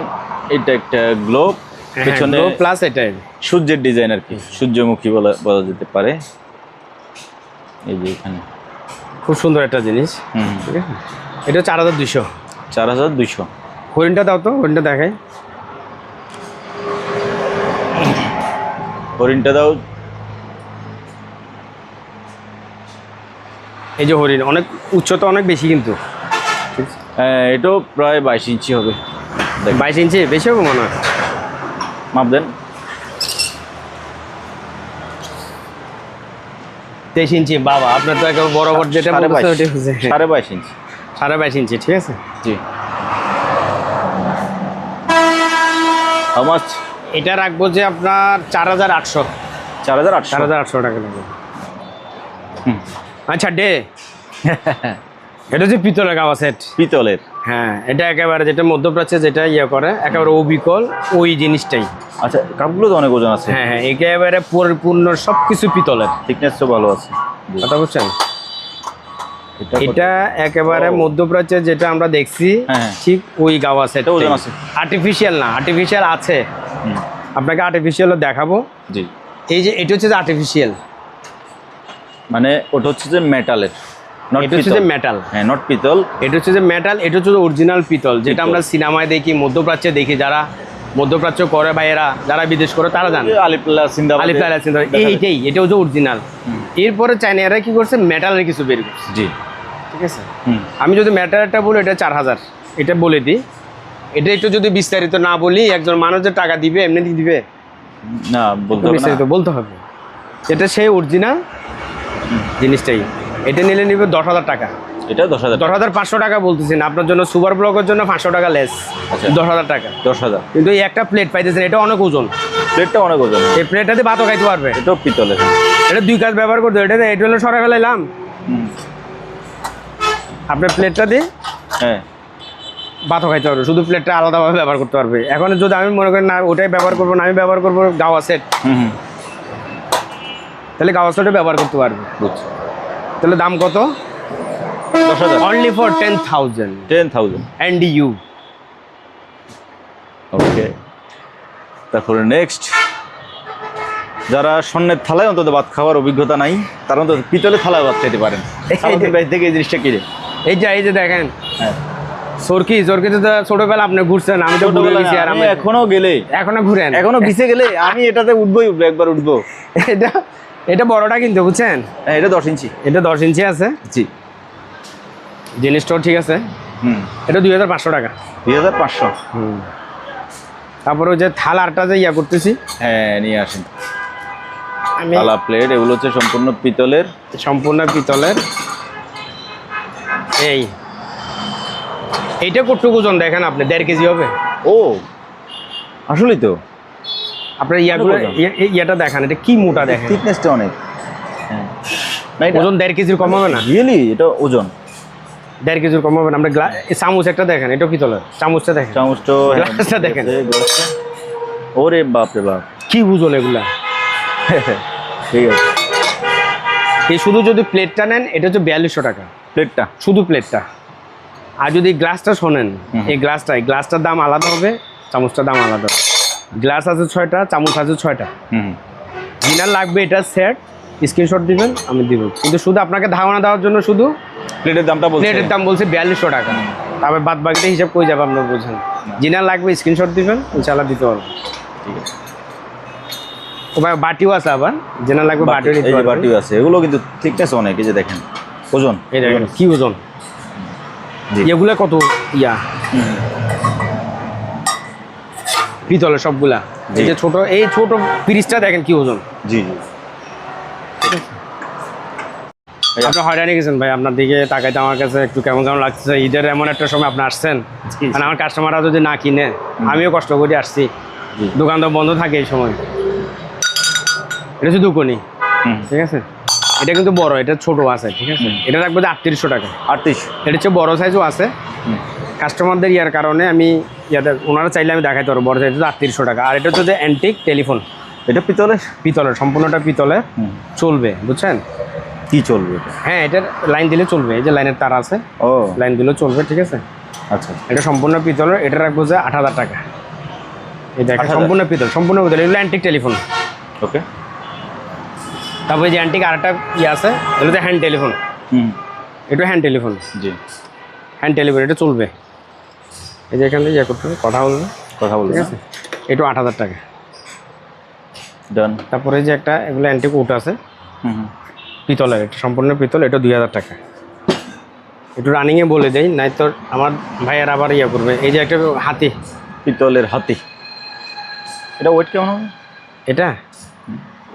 এটা একটা গ্লোব, পেছনে প্লাস এটাই সূর্যের ডিজাইন আর কি, সূর্যমুখী বলা যেতে পারে। এই যে এখানে খুব সুন্দর একটা জিনিস। হুম, ঠিক আছে, এটা 4200। 4200। হরিণটা দাও তো, হরিণটা দেখাই। হরিণটা দাও। এই যে হরিণ, অনেক উচ্চতা অনেক বেশি কিন্তু। হ্যাঁ, এটাও প্রায় 22 ইঞ্চি হবে। 22 ইঞ্চি বেশি হবে মনে হয়। মাপ দেন। 23 ইঞ্চি। বাবা, আপনার তো একেবারে বরাবর যেটা বলছে ওটা হচ্ছে 22.5 ইঞ্চি। 22.5 ইঞ্চি, ঠিক আছে। জি। How much? এটা রাখবো যে আপনার 4800। 4800 টাকা লাগবে। হুম। আচ্ছা ডে এটা হচ্ছে পিতলের গাওয়া সেট। পিতলের। হ্যাঁ, এটা একেবারে যেটা মধ্যপ্রাচ্যে যেটা ইয়ে করে, একেবারে অবিকল ওই জিনিসটাই। আচ্ছা, কাপগুলো তো অনেক ওজন আছে। হ্যাঁ হ্যাঁ, একেবারে পরিপূর্ণ সবকিছু পিতলের। থিকনেসও ভালো আছে। কথা বুঝছেন? এটা একেবারে মধ্যপ্রাচ্যে যেটা আমরা দেখছি, হ্যাঁ। ঠিক ওই গাওয়া সেট। ওজন আছে। আর্টিফিশিয়াল না, আর্টিফিশিয়াল আছে। আপনাকে আর্টিফিশিয়ালও দেখাবো। জি। এই যে এটা হচ্ছে যে আর্টিফিশিয়াল, মানে ওটা হচ্ছে যে মেটালের, এটা হচ্ছে যে মেটাল। হ্যাঁ, নট পিতল। এটা হচ্ছে যে মেটাল, এটা হচ্ছে অরিজিনাল পিতল, যেটা আমরা সিনেমায় দেখি, মধ্যপ্রাচ্যে দেখি। যারা মধ্যপ্রাচ্য করে ভাইয়েরা, যারা বিদেশ করে তারা জানে। আলিপ্লা সিন্দাবাদ। এইটাই, এটা হচ্ছে অরিজিনাল। এরপরে চাইনিয়ারা কি করছে, মেটালের কিছু বের করছে। জি। ঠিক আছে, আমি যদি মেটালটা বলি এটা 4000, এটা বলে দিই। এটা একটু যদি বিস্তারিত না বলি, একজন মানুষ যে টাকা দিবে এমনি দিবে না, বলতে হবে বিস্তারিত বলতে হবে। এটা সেই অরিজিনাল জিনিসটাই। এটা নিলে নিবে 10,000 টাকা। এটা 10,000। 10,500 টাকা বলতেছেন আপনার জন্য, সুপার ব্লকের জন্য 500 টাকা লেস। 10,000 টাকা। 10,000। কিন্তু এই একটা প্লেট পাইতেছেন, এটা অনেক ওজন। প্লেটটা অনেক ওজন। এই প্লেটটাতে ভাতও খাইতে পারবে। এটাও পিতলের। এটা 2 কাজ ব্যবহার করতে, এটা হলো সরাই ফেলাইলাম। আপনার প্লেটটা দিয়ে হ্যাঁ, ভাতও খাইতে পারবে, শুধু প্লেটটা আলাদাভাবে ব্যবহার করতে পারবে। এখন যদি আমি মনে করি না ওটাই ব্যবহার করবো না, আমি ব্যবহার করবো গাওয়া সেট, তাহলে গাওয়া সেটে ব্যবহার করতে পারবে। বুঝছি। তাহলে দাম কত? 10,000। Only for 10,000 10,000 and you. Okay, তারপরে নেক্সট, যারা স্বর্ণের থালায় অন্তত ভাত খাওয়ার অভিজ্ঞতা নাই, তারা অন্তত পিতলের থালায় ভাত খেতে পারেন। বাইরে থেকে এই জিনিসটা কিনে, এই যে দেখেন, হ্যাঁ, সরকিতে তো ছোটবেলা আপনি ঘুরছেন, আমি তো ঘুরে গেছি। আর আমি এখনো ঘুরেন, এখনো বিচে গেলে আমি এটাতে উঠবোই, একবার উঠবো। এটা বড়টা কিন্তু, বুঝছেন? হ্যাঁ, এটা 10 ইঞ্চি। এটা 10 ইঞ্চি আছে। জি। জিনিসটাও ঠিক আছে। এটা 2,500 টাকা। 2,500। তারপরে ওই যে থালারটা যে ইয়া করতেছি, হ্যাঁ, নিয়ে আসেন। আমি থালা, প্লেট, এগুলো হচ্ছে সম্পূর্ণ পিতলের। সম্পূর্ণ পিতলের। এইটা কতটুকু ওজন দেখেন আপনি, 1.5 কেজি হবে। ও, আসলেই তো। আপনার ইয়াগুলো ইয়াটা দেখান, এটা কি মোটা দেখেন, থিকনেসটা অনেক। হ্যাঁ, না, এটা ওজন 1.5 কেজির কম হবে না। রিয়েলি এটা ওজন 1.5 কেজির কম হবে না। আমরা চামচ একটা দেখেন, এটা পিতলের। চামচটা দেখেন, চামচটা, গ্লাসটা দেখেন। ওরে বাপ রে বাপ, কি ওজন এগুলা। ঠিক আছে। এই শুধু যদি প্লেটটা নেন, এটা হচ্ছে 4200 টাকা প্লেটটা, শুধু প্লেটটা। আর যদি গ্লাসটা শোনেন, এই গ্লাসটার দাম আলাদা হবে, চামচটার দাম আলাদা হবে। গ্লাস আছে 6টা, চামচ আছে 6টা। ডিনার লাগবে এটা সেট, স্ক্রিনশট দিবেন, আমি দিব। কিন্তু শুধু আপনাকে ধারণা দেওয়ার জন্য শুধু প্লেটের দামটা বলছে, প্লেটের দাম বলছে 4200 টাকা। তবে বাদ বাকিটা হিসাব করে যাবে, আপনারা বোঝেন। ডিনার লাগবে, স্ক্রিনশট দিবেন, ইনশাআল্লাহ দিতে পারবো। ঠিক আছে। ও ভাই, বাটিও আছে আবার, ডিনার লাগবে, বাটিও দিতে এই যে পারবো। বাটিও আছে, এগুলো কিন্তু থিকনেস অনেক। এই যে দেখেন ওজন, এই দেখেন কি ওজন। এগুলা কত ইয়া পিতলের সবগুলা। এই যে ছোট পিরিচটা দেখেন কি ওজন। জি জি। আপনি হয়রানি গেছেন ভাই, আপনার দিকে তাকাইতে আমার কাছে একটু কেমন কেমন লাগছে। ঈদের এমন একটা সময় আপনি আসছেন, মানে আমার কাস্টমাররা যদি না কিনে, আমিও কষ্ট করে আসছি, দোকান তো বন্ধ থাকে এই সময়। এটা হচ্ছে দুকনি, ঠিক আছে। এটা কিন্তু বড়, এটা ছোট আছে, ঠিক আছে। এটা রাখবো যে 3800 টাকা। 38। এটা হচ্ছে বড় সাইজও আছে। কাস্টমারদের ইয়ার কারণে আমি ওনারা চাইলে আমি দেখাইতে পারবো। বড় সাইজ 3800 টাকা। আর এটা হচ্ছে যে অ্যান্টিক টেলিফোন, এটা পিতলের, সম্পূর্ণটা পিতলে। চলবে, বুঝছেন? কি চলবে? হ্যাঁ, এটার লাইন দিলে চলবে। এই যে লাইনের তার আছে, ও, লাইন দিলেও চলবে, ঠিক আছে। আচ্ছা, এটা সম্পূর্ণ পিতলের। এটা রাখবো যে 8000 টাকা। এই দেখেন সম্পূর্ণ পিতল, সম্পূর্ণ পিতল। এগুলো অ্যান্টিক টেলিফোন। ওকে। তারপরে যে অ্যান্টিক আরেকটা ইয়ে আছে, এগুলোতে হ্যান্ড টেলিফোন, হুম, এটা হ্যান্ড টেলিফোন, জি, হ্যান্ড টেলিফোন, এটা চলবে। এই যে এখানে ইয়ে করতে হবে, কথা বলবে, বলুন। ঠিক আছে। এটা 8,000 টাকা। ডান। তারপরে যে একটা এগুলো অ্যান্টিক উট আছে, হুম হুম, পিতলের, এটা সম্পূর্ণ পিতল, এটা 2,000 টাকা। একটু রানিংয়ে বলে দেই, নাই তো আমার ভাইয়ের আবার ইয়ে করবে। এই যে একটা হাতি, পিতলের হাতি, এটা ওয়েট কেমন হবে? এটা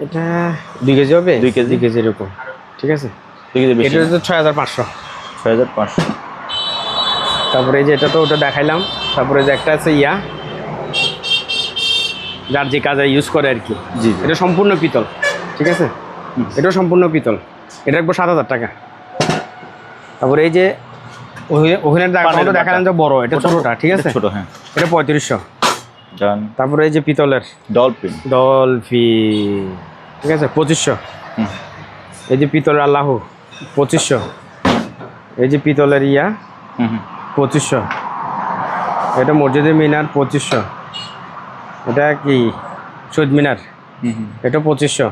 এটা 2 কেজি হবে, 2 কেজি? 2 কেজি এরকম, ঠিক আছে। 2 কেজি বেশি? এটা হচ্ছে 6,500। 6,500। তারপরে এই যে এটা তো ওটা দেখাইলাম। তারপরে যে একটা আছে ইয়া, যার যে কাজে ইউজ করে আর কি, জি, এটা সম্পূর্ণ পিতল, ঠিক আছে। এটাও সম্পূর্ণ পিতল, এটা রাখবো 7,000 টাকা। তারপরে এই যে ওখানে দেখালাম যে বড়, এটা ছোটটা, ঠিক আছে, ছোট, হ্যাঁ, এটা 3500। ডান। তারপরে এই যে পিতলের ডলফিন, ডলফিন, ঠিক আছে, 2500। হুম, এই যে পিতলের আল্লাহ, 2500। এই যে পিতলের ইয়া, হুম হুম, 2500। এটা মসজিদের মিনার, 2500। এটা কি শহীদ মিনার, হুম হুম, এটা 2500।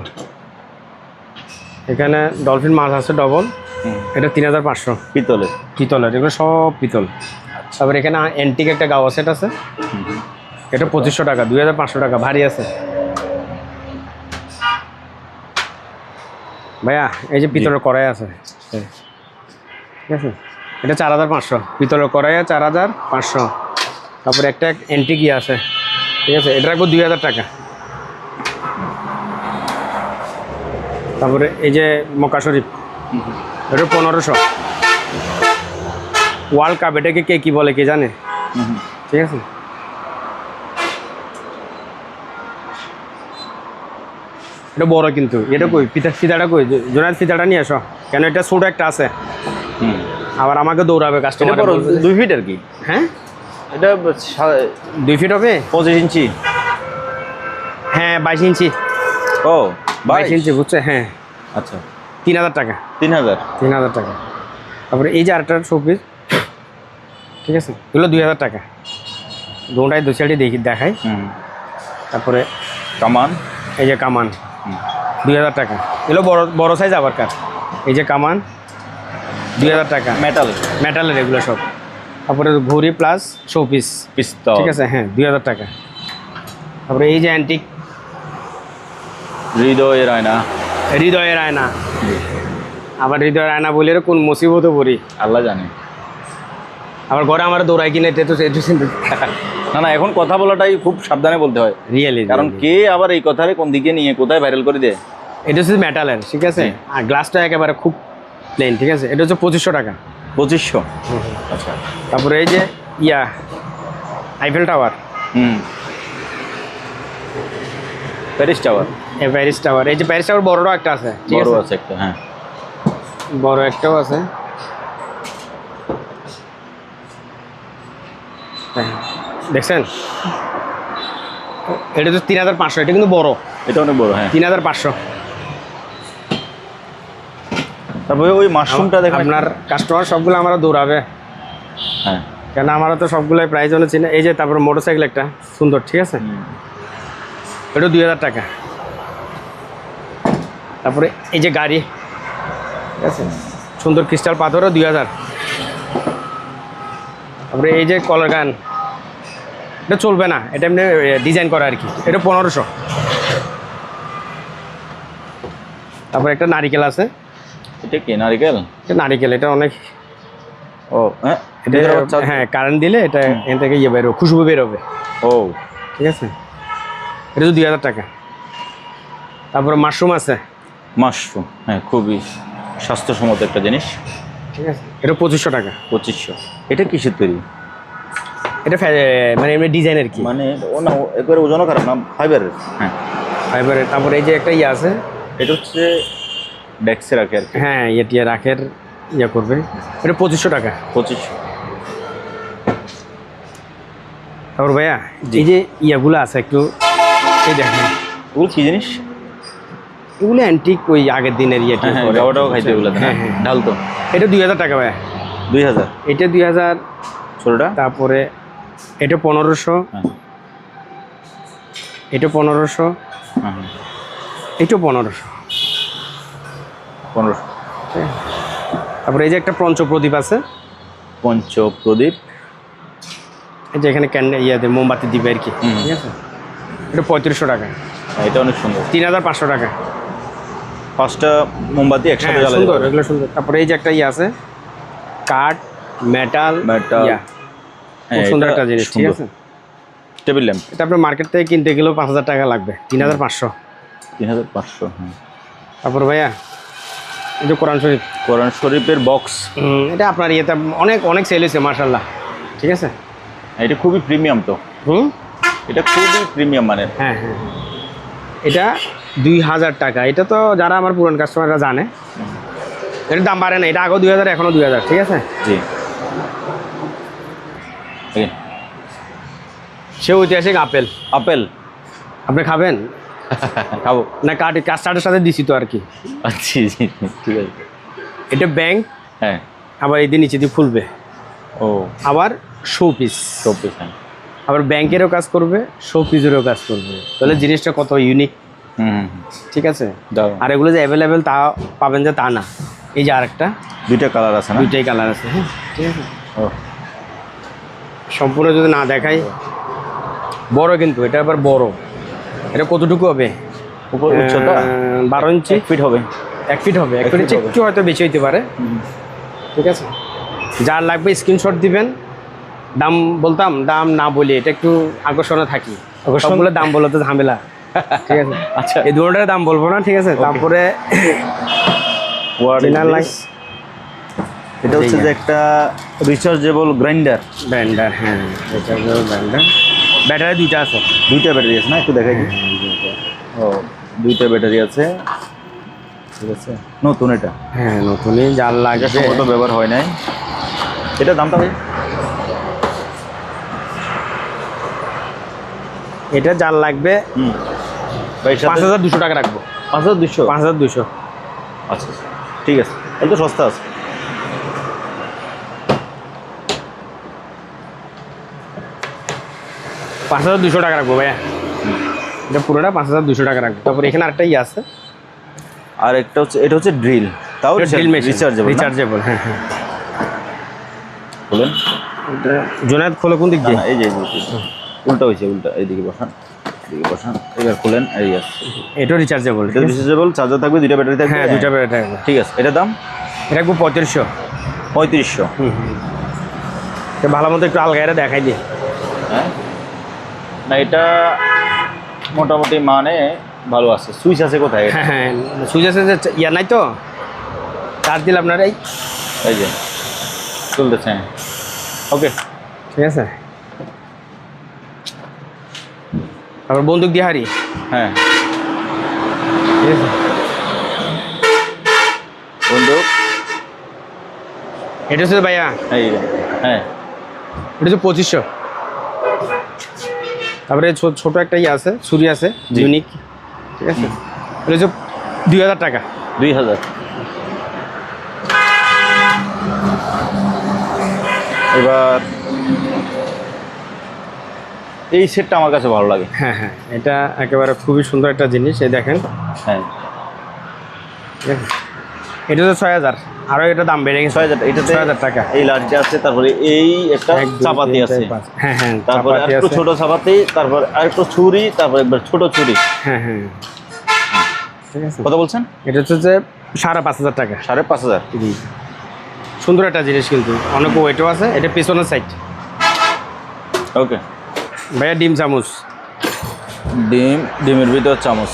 এখানে ডলফিন মাছ আছে ডবল, হুম, এটা 3,500 পিতলের, পিতলের, এগুলো সব পিতল। তারপরে এখানে অ্যান্টিক একটা গাওয়া সেট আছে, হুম হুম, এটা 2500 টাকা, 2,500 টাকা, ভারী আছে ভাইয়া। এই যে পিতলের কড়াই আছে, ঠিক আছে, এটা 4,500, পিতলের কড়াই 4,500। তারপরে একটা অ্যান্টিক ইয়ে আছে, ঠিক আছে, এটা রাখবো 2,000 টাকা। তারপরে এই যে মক্কা শরীফ, এটা 1,500। ওয়ার্ল্ড কাপ, এটাকে কে কি বলে কে জানে, হুম হুম, ঠিক আছে। এটা বড় কিন্তু, এটা কই ফিতাটা কই, জোনায়েদ ফিতাটা নিয়ে আসো, কেন এটা ছোট একটা আছে, হুম। আবার আমাকে দৌড়াবে এটা কাস্টমার। বড় 2 ফিট আর কি? হ্যাঁ, এটা 2 ফিট হবে, 25 ইঞ্চি? হ্যাঁ 22 ইঞ্চি, ও 22 ইঞ্চি, বুঝছে, হ্যাঁ। আচ্ছা, 3,000 টাকা, 3,000। 3,000 টাকা। তারপরে এই যে আরেকটা শোপিস, ঠিক আছে, এগুলো 2,000 টাকা। দুটাই 2 সাইডে দেখাই। হুম, তারপরে কামান, এই যে কামান, হুম, 2,000 টাকা। এগুলো বড় বড় সাইজ আবার কার। এই যে কামান, 2,000 টাকা, মেটাল, মেটালের এগুলো সব। তারপরে ঘড়ি প্লাস শোপিস, পিস্তল, ঠিক আছে, হ্যাঁ 2,000 টাকা। তারপরে এই যে অ্যান্টিক হৃদয়ের আয়না, হৃদয়ের আয়না, আবার হৃদয়ের আয়না বলে কোন মুসিবতে পড়ি, আল্লাহ জানে। আবার ঘরে আমার দৌড়াই কিনে এটা তো না না, এখন কথা বলাটাই খুব সাবধানে বলতে হয়, রিয়েলি, কারণ কে আবার এই কথারে কোন দিকে নিয়ে কোথায় ভাইরাল করে দেয়। এটা হচ্ছে মেটালের, ঠিক আছে, আর গ্লাসটা একেবারে খুব প্লেন, ঠিক আছে, এটা হচ্ছে 2,500 টাকা। 2500? আচ্ছা। তারপরে এই যে ইয়া আইফেল টাওয়ার, হুম, প্যারিস টাওয়ার, এই প্যারিস টাওয়ার, এই যে প্যারিস টাওয়ার বড়টাও একটা আছে, ঠিক বড় আছে, আছে একটা, হ্যাঁ, বড় একটাও আছে, হ্যাঁ, দেখছেন, এটা তো 3,500, এটা কিন্তু বড়, এটা অনেক বড়, হ্যাঁ। 3,500। তারপরে ওই মাশরুমটা দেখেন আপনার কাস্টমার সবগুলো আমরা দৌড়াবে, হ্যাঁ, কেন আমরা তো সবগুলোই প্রাইস জন্য চিনি। এই যে তারপর মোটরসাইকেল একটা সুন্দর, ঠিক আছে, এটা 2,000 টাকা। তারপরে এই যে গাড়ি, ঠিক আছে, সুন্দর ক্রিস্টাল পাথরও 2,000। তারপরে এই যে কলার গান, এটা চলবে না, এটা এমনি ডিজাইন করা আর কি, এটা 1,500। তারপরে একটা নারিকেল আছে, এটা কি নারিকেল? এটা নারিকেল, এটা অনেক, ও হ্যাঁ, এটা হ্যাঁ কারেন্ট দিলে এটা এখান থেকে ইয়ে বেরোবে, খুশবু বেরোবে, ও ঠিক আছে, এটা তো 2,000 টাকা। তারপরে মাশরুম আছে, মাশরুম, হ্যাঁ, খুবই স্বাস্থ্যসম্মত একটা জিনিস, ঠিক আছে, এটা 2,500 টাকা। 2500। এটা কিসের তৈরি? এটা মানে এমনি ডিজাইন আর কি, মানে ও না একবারে ওজনও খারাপ না, ফাইবারের, হ্যাঁ, ফাইবারের। তারপরে এই যে একটা ইয়ে আছে, এটা হচ্ছে ডেক্সে রাখে আর কি, হ্যাঁ ইয়ে রাখের ইয়ে করবে, এটা 2,500 টাকা। 2500। তারপর ভাইয়া এই যে ইয়াগুলো আছে একটু এই দেখেন, ওগুলো কি জিনিস? এগুলো অ্যান্টিক, ওই আগের দিনের ইয়ে হ্যাঁ হ্যাঁ, গাওয়াটাও খাইতে ওগুলো, হ্যাঁ হ্যাঁ, ঢাল তো। এটা 2,000 টাকা ভাইয়া। 2000? এটা 2,000। ছোটটা? তারপরে এটা 1,500, হ্যাঁ, এটা 1,500, হ্যাঁ, এটা 1,500। 1500। তারপরে এই যে একটা পঞ্চপ্রদীপ আছে, পঞ্চপ্রদীপ, এই যে এখানে ইয়াতে মোমবাতি দিবে আর কি, ঠিক আছে। এটা 3500 টাকা। এটা অনেক সুন্দর। 3500 টাকা। 5টা মোমবাতি একসাথে জ্বালাতে সুন্দর, পারবে। এগুলো সুন্দর। তারপরে এই যে একটা ইয়ে আছে, কাঠ, মেটাল, ইয়া, খুব সুন্দর একটা জিনিস, ঠিক আছে। টেবিল ল্যাম্প, এটা আপনার মার্কেট থেকে কিনতে গেলেও 5000 টাকা লাগবে, 3500। 3500। তারপর ভাইয়া এই যে কোরআন শরীফ, কোরআন শরীফের বক্স, এটা আপনার ইয়েতে অনেক অনেক সেল হয়েছে মাশাআল্লাহ, ঠিক আছে। এটা খুবই প্রিমিয়াম তো। এটা খুবই প্রিমিয়াম মানের। হ্যাঁ হ্যাঁ, এটা 2000 টাকা। এটা তো যারা আমার পুরান কাস্টমাররা জানে, এটার দাম বাড়ে না। এটা আগেও 2000, এখনও 2000, ঠিক আছে। জি, সে ঐতিহাসিক আপেল। আপেল আপনি খাবেন? খাবো না, কাস্টার্ডের সাথে দিছি তো আর কি। জি জি, ঠিক আছে। এটা ব্যাংক, হ্যাঁ, আবার এই দিয়ে নিচে দিয়ে খুলবে, ও আবার শো পিস, 24। আবার ব্যাংকেরও কাজ করবে, শো পিসেরও কাজ করবে। তাহলে জিনিসটা কত ইউনিক, ঠিক আছে। আর এগুলো যে অ্যাভেলেবেল তা পাবেন যে তা না। এই যে আরেকটা, 2টা কালার আছে না? 2টাই কালার আছে, হ্যাঁ, ঠিক আছে। ও, সম্পূর্ণ যদি না দেখাই, বড় কিন্তু এটা আবার বড়। এটা কতটুকু হবে? উপর উচ্চতা 12 ইঞ্চি, 1 ফিট হবে। 1 ফিট হবে। 1 এক ফিট ফিট হবে। একটু হয়তো বেশি হইতে পারে, ঠিক আছে। যার লাগবে স্ক্রিনশট দিবেন। দাম বলতাম, দাম না বলি, এটা একটু আকর্ষণে থাকি। সবগুলো দাম বলো তো ঝামেলা, ঠিক আছে। আচ্ছা, এই দুটোটার দাম বলবো না, ঠিক আছে। তারপরে এটা হচ্ছে যে একটা রিচার্জেবল গ্রাইন্ডার। ব্যান্ডার, হ্যাঁ, রিচার্জেবল ব্যান্ডার। ব্যাটারি 2টা আছে। 2টা ব্যাটারি আছে না? একটু দেখাই দিই। ও, 2টা ব্যাটারি আছে, ঠিক আছে। নতুন এটা? হ্যাঁ, নতুনই। যার লাগবে, সম্ভবত ব্যবহার হয় নাই। এটা দামটা ভাই? এটা যার লাগবে 5200 টাকা রাখবো। 5200? 5200। আচ্ছা, ঠিক আছে, এটা তো সস্তা আছে। পাঁচ 5200 টাকা রাখবো ভাইয়া। এটা পুরোটা 5200 টাকা রাখবো। তারপর এখানে আরেকটা ইয়ে আছে, আর একটা হচ্ছে, এটা হচ্ছে ড্রিল, তাও ড্রিল মেশিন, রিচার্জেবল। রিচার্জেবল, হ্যাঁ হ্যাঁ। বলেন, জোনায়েদ খোলো কোন দিক দিয়ে? এই যে উল্টা হয়েছে, উল্টা, এইদিকে বসান, এদিকে বসান, এবার খুলেন, এই আছে। এটাও রিচার্জেবল, এটা রিচার্জেবল, চার্জার থাকবে, 2টা ব্যাটারি থাকবে। হ্যাঁ, 2টা ব্যাটারি থাকবে, ঠিক আছে। এটার দাম? এটা রাখবো 3500। 3500? এটা ভালো মতো একটু আলগাইরা দেখাই দিয়ে। হ্যাঁ, না এটা মোটামুটি মানে ভালো আছে। সুইচ আছে কোথায়? হ্যাঁ হ্যাঁ, সুইচ আছে যে ইয়া নাই তো, চার্জ দিলে আপনার এই যে চলতেছে। ওকে, ঠিক আছে। তারপর বন্দুক দিয়ে হারি, হ্যাঁ, ঠিক আছে। বন্দুক, এটা হচ্ছে ভাইয়া, এই যে, হ্যাঁ, এটা হচ্ছে 2500। তারপরে ছোট একটা ইয়ে আছে, ছুরি আছে, ইউনিক, ঠিক আছে। এটা হচ্ছে 2000 টাকা। 2000। এবার এই সেটটা আমার কাছে ভালো লাগে। হ্যাঁ হ্যাঁ, এটা একেবারে খুবই সুন্দর একটা জিনিস। এই দেখেন, হ্যাঁ, ঠিক আছে। এটা হচ্ছে 6000, আরও এটা দাম বেড়ে গেছে। 6000, এটাতে 6000 টাকা। এই লাঠিটা আছে, তারপরে এই একটা 1 2 চাপাতি 3 আছে, 4 5, হ্যাঁ হ্যাঁ, তারপরে চাপাতি একটু আছে। ছোট চাপাতি, তারপর আরেকটু ছুরি, তারপর একবার ছোট ছুরি। হ্যাঁ হ্যাঁ, ঠিক আছে। কত বলছেন? এটা হচ্ছে যে 5500 টাকা। 5500? জি, সুন্দর একটা জিনিস, কিন্তু অনেক ওয়েটও আছে। এটা পেছনের সাইড। ওকে ভাইয়া, ডিম চামচ। ডিমের ভিতর চামচ,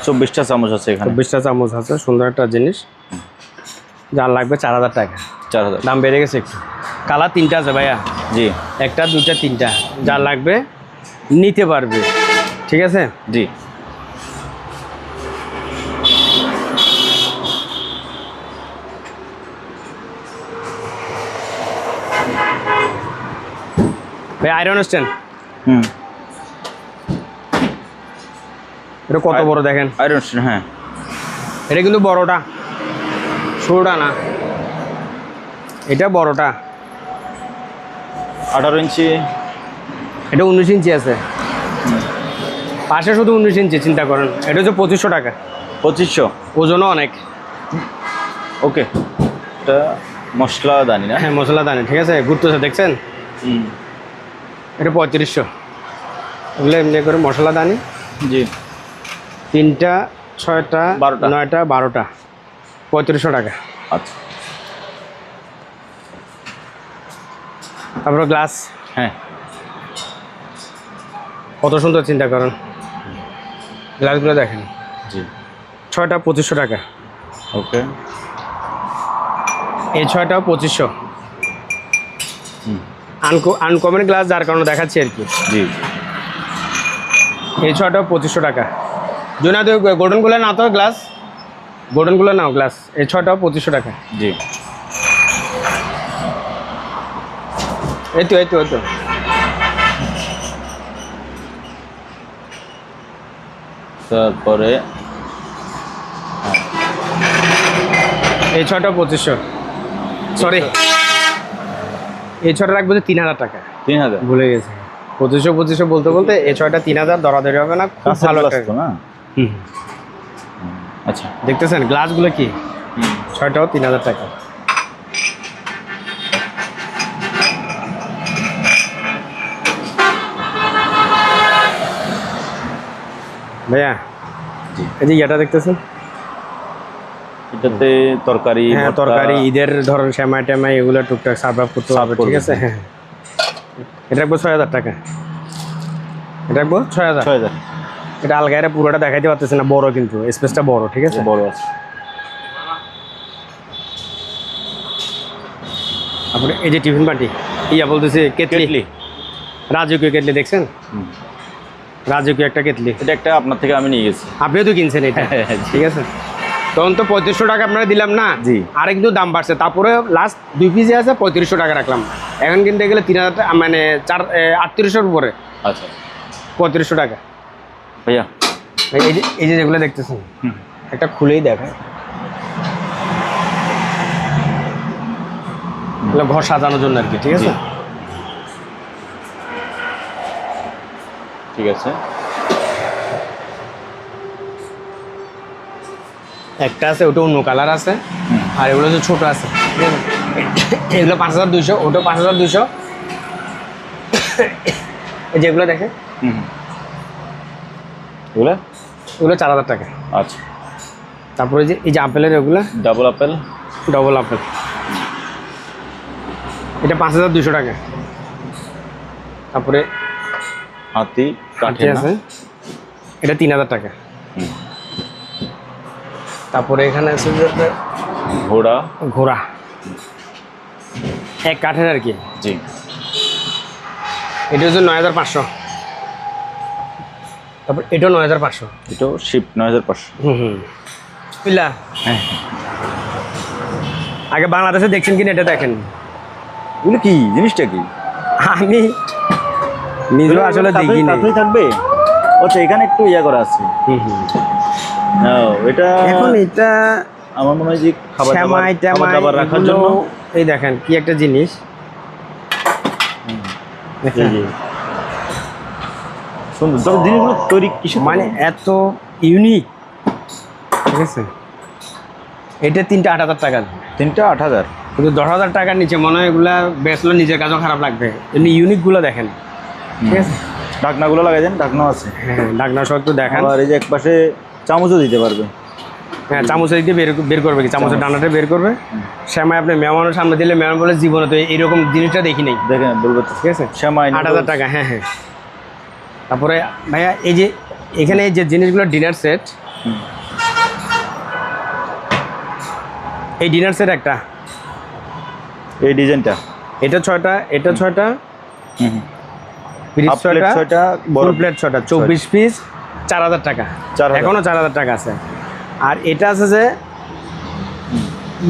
24টা চামচ আছে এখানে। 24টা চামচ আছে, সুন্দর একটা জিনিস। যার লাগবে 4000 টাকা। 4000? দাম বেড়ে গেছে একটু। কালার 3টা আছে ভাইয়া, জি, 1টা 2টা 3টা। যার লাগবে নিতে পারবে, ঠিক আছে। জি। ভাই, আয়রন স্ট্যান্ড। হুম, এটা কত বড় দেখেন। আয়রন স্ট্যান্ড, হ্যাঁ। এটা কিন্তু বড়টা, ছোটটা না, এটা বড়টা। 18 ইঞ্চি। এটা 19 ইঞ্চি আছে, পাশে শুধু 19 ইঞ্চি। চিন্তা করেন, এটা হচ্ছে 2500 টাকা। 2500? ওজনও অনেক। ওকে, এটা মশলাদানি না? হ্যাঁ মশলাদানি, ঠিক আছে, ঘুরতেছে দেখছেন, হুম, এটা 3500। এগুলো এমনি করে মশলাদানি, জি, 3টা 6টা 12টা 9টা 12টা 3500 টাকা। আচ্ছা, তারপরে গ্লাস, হ্যাঁ, কত সুন্দর, চিন্তা করেন গ্লাসগুলো দেখেন, জি, 6টা 2500 টাকা। ওকে, এই 6টাও 2500। হুম, আনকমন গ্লাস যার কারণে দেখাচ্ছি আর কি। জি, এই 6টাও 2500 টাকা। যদি না তো গোল্ডেনগুলো না তো গ্লাস, গোল্ডেনগুলো নাও গ্লাস, এই 6টাও 2500 টাকা। জি, এই তো এই তো এই তো তারপরে এই 6টাও 2500, সরি এই 6টা রাখবো যে 3000 টাকা, 3000, ভুলে গেছি। 2500 বলতে বলতে এই 6টা 3000, দরাদরি হবে না, খুব ভালো একটা। না? হুম, আচ্ছা, দেখতেছেন গ্লাসগুলো কি, হুম, 6টাও 3000 টাকা। ভাইয়া জি, এই যে ইয়েটা দেখতেছেন, এটাতে তরকারি, হ্যাঁ ভর্তা, তরকারি, ঈদের ধরুন শ্যামাই ট্যামাই এগুলো টুকটাক সার্ভ আপ করতে হবে, ঠিক আছে। হ্যাঁ, এটা রাখবো 6000 টাকা, এটা রাখবো 6000। 6000, এটা আলগা, এটা পুরোটা দেখাইতে পারতেছে না, বড় কিন্তু স্পেসটা বড়, ঠিক আছে। বড় আছে। তারপরে এই যে টিফিন বাটি, ইয়া বলতেছে কেটলি, কেটলি, রাজকীয় কেটলি দেখছেন, হুম, রাজকীয় একটা কেটলি, এটা একটা আপনার থেকে আমি নিয়ে গেছি। আপনিও তো কিনছেন এটা, ঠিক আছে। তখন তো 3500 টাকা আপনারা দিলাম না, জি, আর কিন্তু দাম বাড়ছে, তারপরে লাস্ট 2 পিসে আছে 3500 টাকা রাখলাম, এখন কিনতে গেলে 3000 টাকা, মানে 3800-এর উপরে, আচ্ছা 3500 টাকা। ভাইয়া, এই যে যেগুলো দেখতেছেন, হুম, একটা খুলেই দেখায়, এগুলো ঘর সাজানোর জন্য আর কি, ঠিক আছে। জি, ঠিক আছে, একটা আছে, ওটা অন্য কালার আছে, হুম, আর এগুলো হচ্ছে ছোটো আছে, ঠিক আছে। এগুলো 5200, ওটা 5200, যেগুলো দেখে হুম, এগুলা, ওগুলো 4000 টাকা। আচ্ছা, তারপরে যে এই যে আপেলের, এগুলো ডাবল আপেল, ডবল আপেল, এটা 5200 টাকা। তারপরে হাতি কাঠি কাঠে আছে, এটা 3000 টাকা। হুম, তারপরে এখানে আছে যে ঘোড়া, ঘোড়া, এক কাঠের আর কি, জি, এটা হচ্ছে 9500। তারপর এটাও 9500। এটাও শিপ 9500। হুম হুম, বুঝলা। হ্যাঁ, আগে বাংলাদেশে দেখছেন কিনা এটা দেখেন, এগুলো কি জিনিসটা কি? আমি নিজেও আসলে দেখিনি। কাঠই থাকবে। আচ্ছা, এখানে একটু ইয়া করা আছে। হুম হুম, এটা এখন এটা আমার মনে হয় যে খাবার শ্যামাই ট্যামাই দাবার রাখার এগুলো, জন্য। এই দেখেন কি একটা জিনিস, দেখেন? জি, জি। সুন্দর। তবে জিনিসগুলো তৈরি কিসে, মানে এত ইউনিক, ঠিক আছে। এটা 3টা 8000 টাকা, 3টা 8000। কিন্তু 10,000 টাকার নিচে মনে হয় এগুলা বেচলে নিজের কাছেও খারাপ লাগবে, এমনি ইউনিকগুলো দেখেন, ঠিক আছে। ঢাকনাগুলো লাগাই দেন, ঢাকনাও আছে। হ্যাঁ, ডাকনা সহ একটু দেখান। আর এই যে এক পাশে চামচও দিতে পারবে। হ্যাঁ, চামচের দিয়ে বের করবে কি, চামচের ডানাটা বের করবে। শ্যামাই আপনি মেহমানের সামনে দিলে মেহমান বলে জীবনে তো এইরকম জিনিসটা দেখি নাই, দেখেন বলবে তো। ঠিক আছে। শ্যামাই 8000 টাকা, হ্যাঁ হ্যাঁ। তারপরে ভাইয়া এই যে এখানে এই যে জিনিসগুলো ডিনার সেট, এই ডিনার সেট একটা, এই ডিজাইনটা, এটা 6টা, এটা 6টা, পিস হাফ প্লেট 6টা, বড় ফুল প্লেট 6টা, 24 পিস, 4000 টাকা। 4000 এখনো 4000 টাকা আছে। আর এটা আছে যে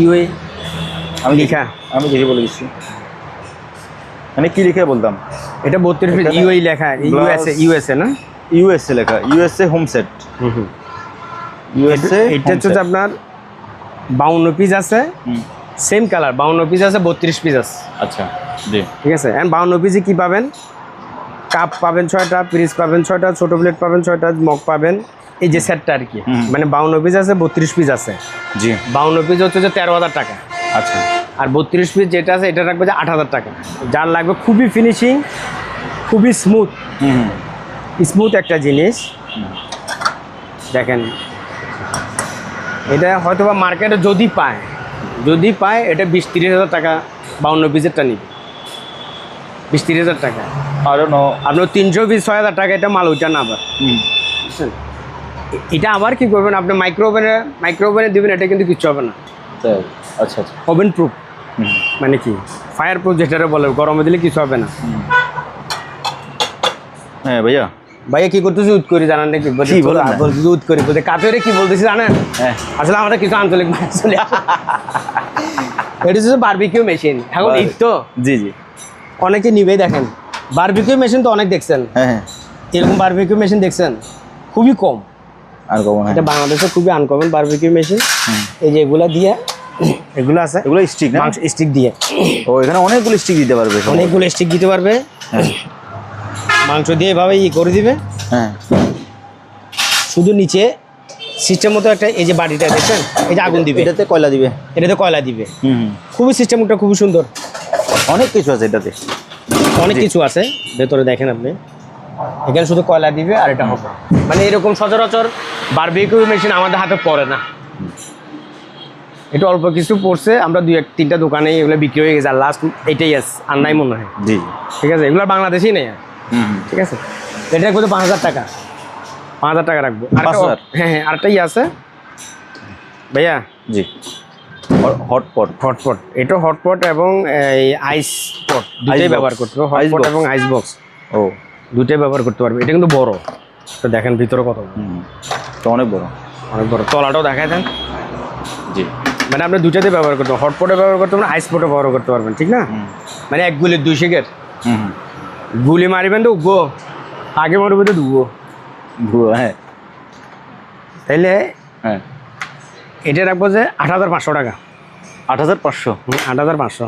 ইউএ আমি লিখা, আমি দেখে বলে দিচ্ছি, মানে কি লিখে বলতাম, এটা 32 পিস, এখানে ইউএ লেখা, ইউএসএ না, ইউএসএ লেখা, ইউএসএ হোম সেট, ইউএসএ। এটা হচ্ছে যে আপনার 52 পিস আছে, সেম কালার, 52 পিস আছে, 32 পিস আছে। আচ্ছা, জি, ঠিক আছে। এন্ড 52 পিসে কি পাবেন, কাপ পাবেন 6টা, পিস পাবেন 6টা, ছোটো প্লেট পাবেন 6টা, মগ পাবেন, এই যে সেটটা আর কি, মানে 52 পিস আছে, 32 পিস আছে। জি 52 পিস হচ্ছে যে 13,000 টাকা, আচ্ছা আর 32 পিস যেটা আছে এটা রাখবে যে 8,000 টাকা। যার লাগবে খুবই ফিনিশিং, খুবই স্মুথ হুম স্মুথ একটা জিনিস। দেখেন এটা হয়তো বা মার্কেটে যদি পায় এটা 20-30 হাজার টাকা 52 পিসেরটা নিবে, 20-30 হাজার টাকা। আরও আপনার 300 পিস 6,000 টাকা, এটা মাল ওইটা না আবার, বুঝছেন? এটা আবার কি করবেন আপনি, মাইক্রোওভেনে দিবেন, এটা কিন্তু কিছু হবে না। আচ্ছা আচ্ছা ওভেন প্রুফ মানে কি ফায়ার প্রুফ যেটা বলে, গরমে দিলে কিছু হবে না। হ্যাঁ ভাইয়া ভাইয়া কি করতেছি উৎ করি জানান নাকি? বলতেছি উৎ করি, বলতে কাপড়ে কি বলতেছি জানেন? হ্যাঁ আসলে আমরা কিছু আঞ্চলিক চলে এটা হচ্ছে বারবিকিউ মেশিন। এখন ঈদ তো, জি জি অনেকে নিবেই। দেখেন বারবিকিউ মেশিন তো অনেক দেখছেন, হ্যাঁ হ্যাঁ এরকম বারবিকিউ মেশিন দেখছেন খুবই কম। আর কমন এটা বাংলাদেশে খুবই আনকমন বারবিকিউ মেশিন। এই যে এগুলা দিয়ে, এগুলো আছে, এগুলো স্টিক না? মাংস স্টিক দিয়ে। ও এখানে অনেকগুলো স্টিক দিতে পারবে, অনেকগুলো স্টিক দিতে পারবে। মাংস দিয়ে এভাবে করে দিবে। হ্যাঁ শুধু নিচে সিস্টেম মতো একটা, এই যে বাড়িটা দেখছেন, এই যে আগুন দিবে, এটাতে কয়লা দিবে? এটাতে কয়লা দিবে। হুম খুবই সিস্টেমটা খুবই সুন্দর, অনেক কিছু আছে এটাতে, অনেক কিছু আছে ভেতরে। দেখেন আপনি এখানে শুধু কয়লা দিবে আর এটা হবে। মানে এরকম সচরাচর বারবিকিউ মেশিন আমাদের হাতে পড়ে না, এটা অল্প কিছু পড়ছে। আমরা 2-3টা দোকানে এগুলো বিক্রি হয়ে গেছে, আর লাস্ট এটাই আছে, আর নাই মনে হয়। জি ঠিক আছে, এগুলো বাংলাদেশেই নেই। ঠিক আছে, এটা রাখবো তো 5,000 টাকা, 5,000 টাকা রাখবো। 5,000? হ্যাঁ হ্যাঁ, আরেকটাই আছে ভাইয়া। জি হটপট এটা হটপট এবং এই আইস পট দুটোই ব্যবহার করতে পারবে। হটপট এবং আইস বক্স ও দুটোই ব্যবহার করতে পারবে। এটা কিন্তু বড়, তো দেখেন ভিতরে কত বড়। তো অনেক বড়, অনেক বড়। তলাটাও দেখায় দেন। জি মানে আপনি দুটাতে ব্যবহার করতে পারবেন, হটপটে ব্যবহার করতে পারবেন, আইস পটে ব্যবহার করতে পারবেন, ঠিক না? মানে এক গুলির 2 শিকের। গুলি মারিবেন তো উঠবো, আগে মারবে তো ডুববো। হ্যাঁ তাইলে হ্যাঁ এটা রাখবো যে 8,500 টাকা। 8,500? 8,500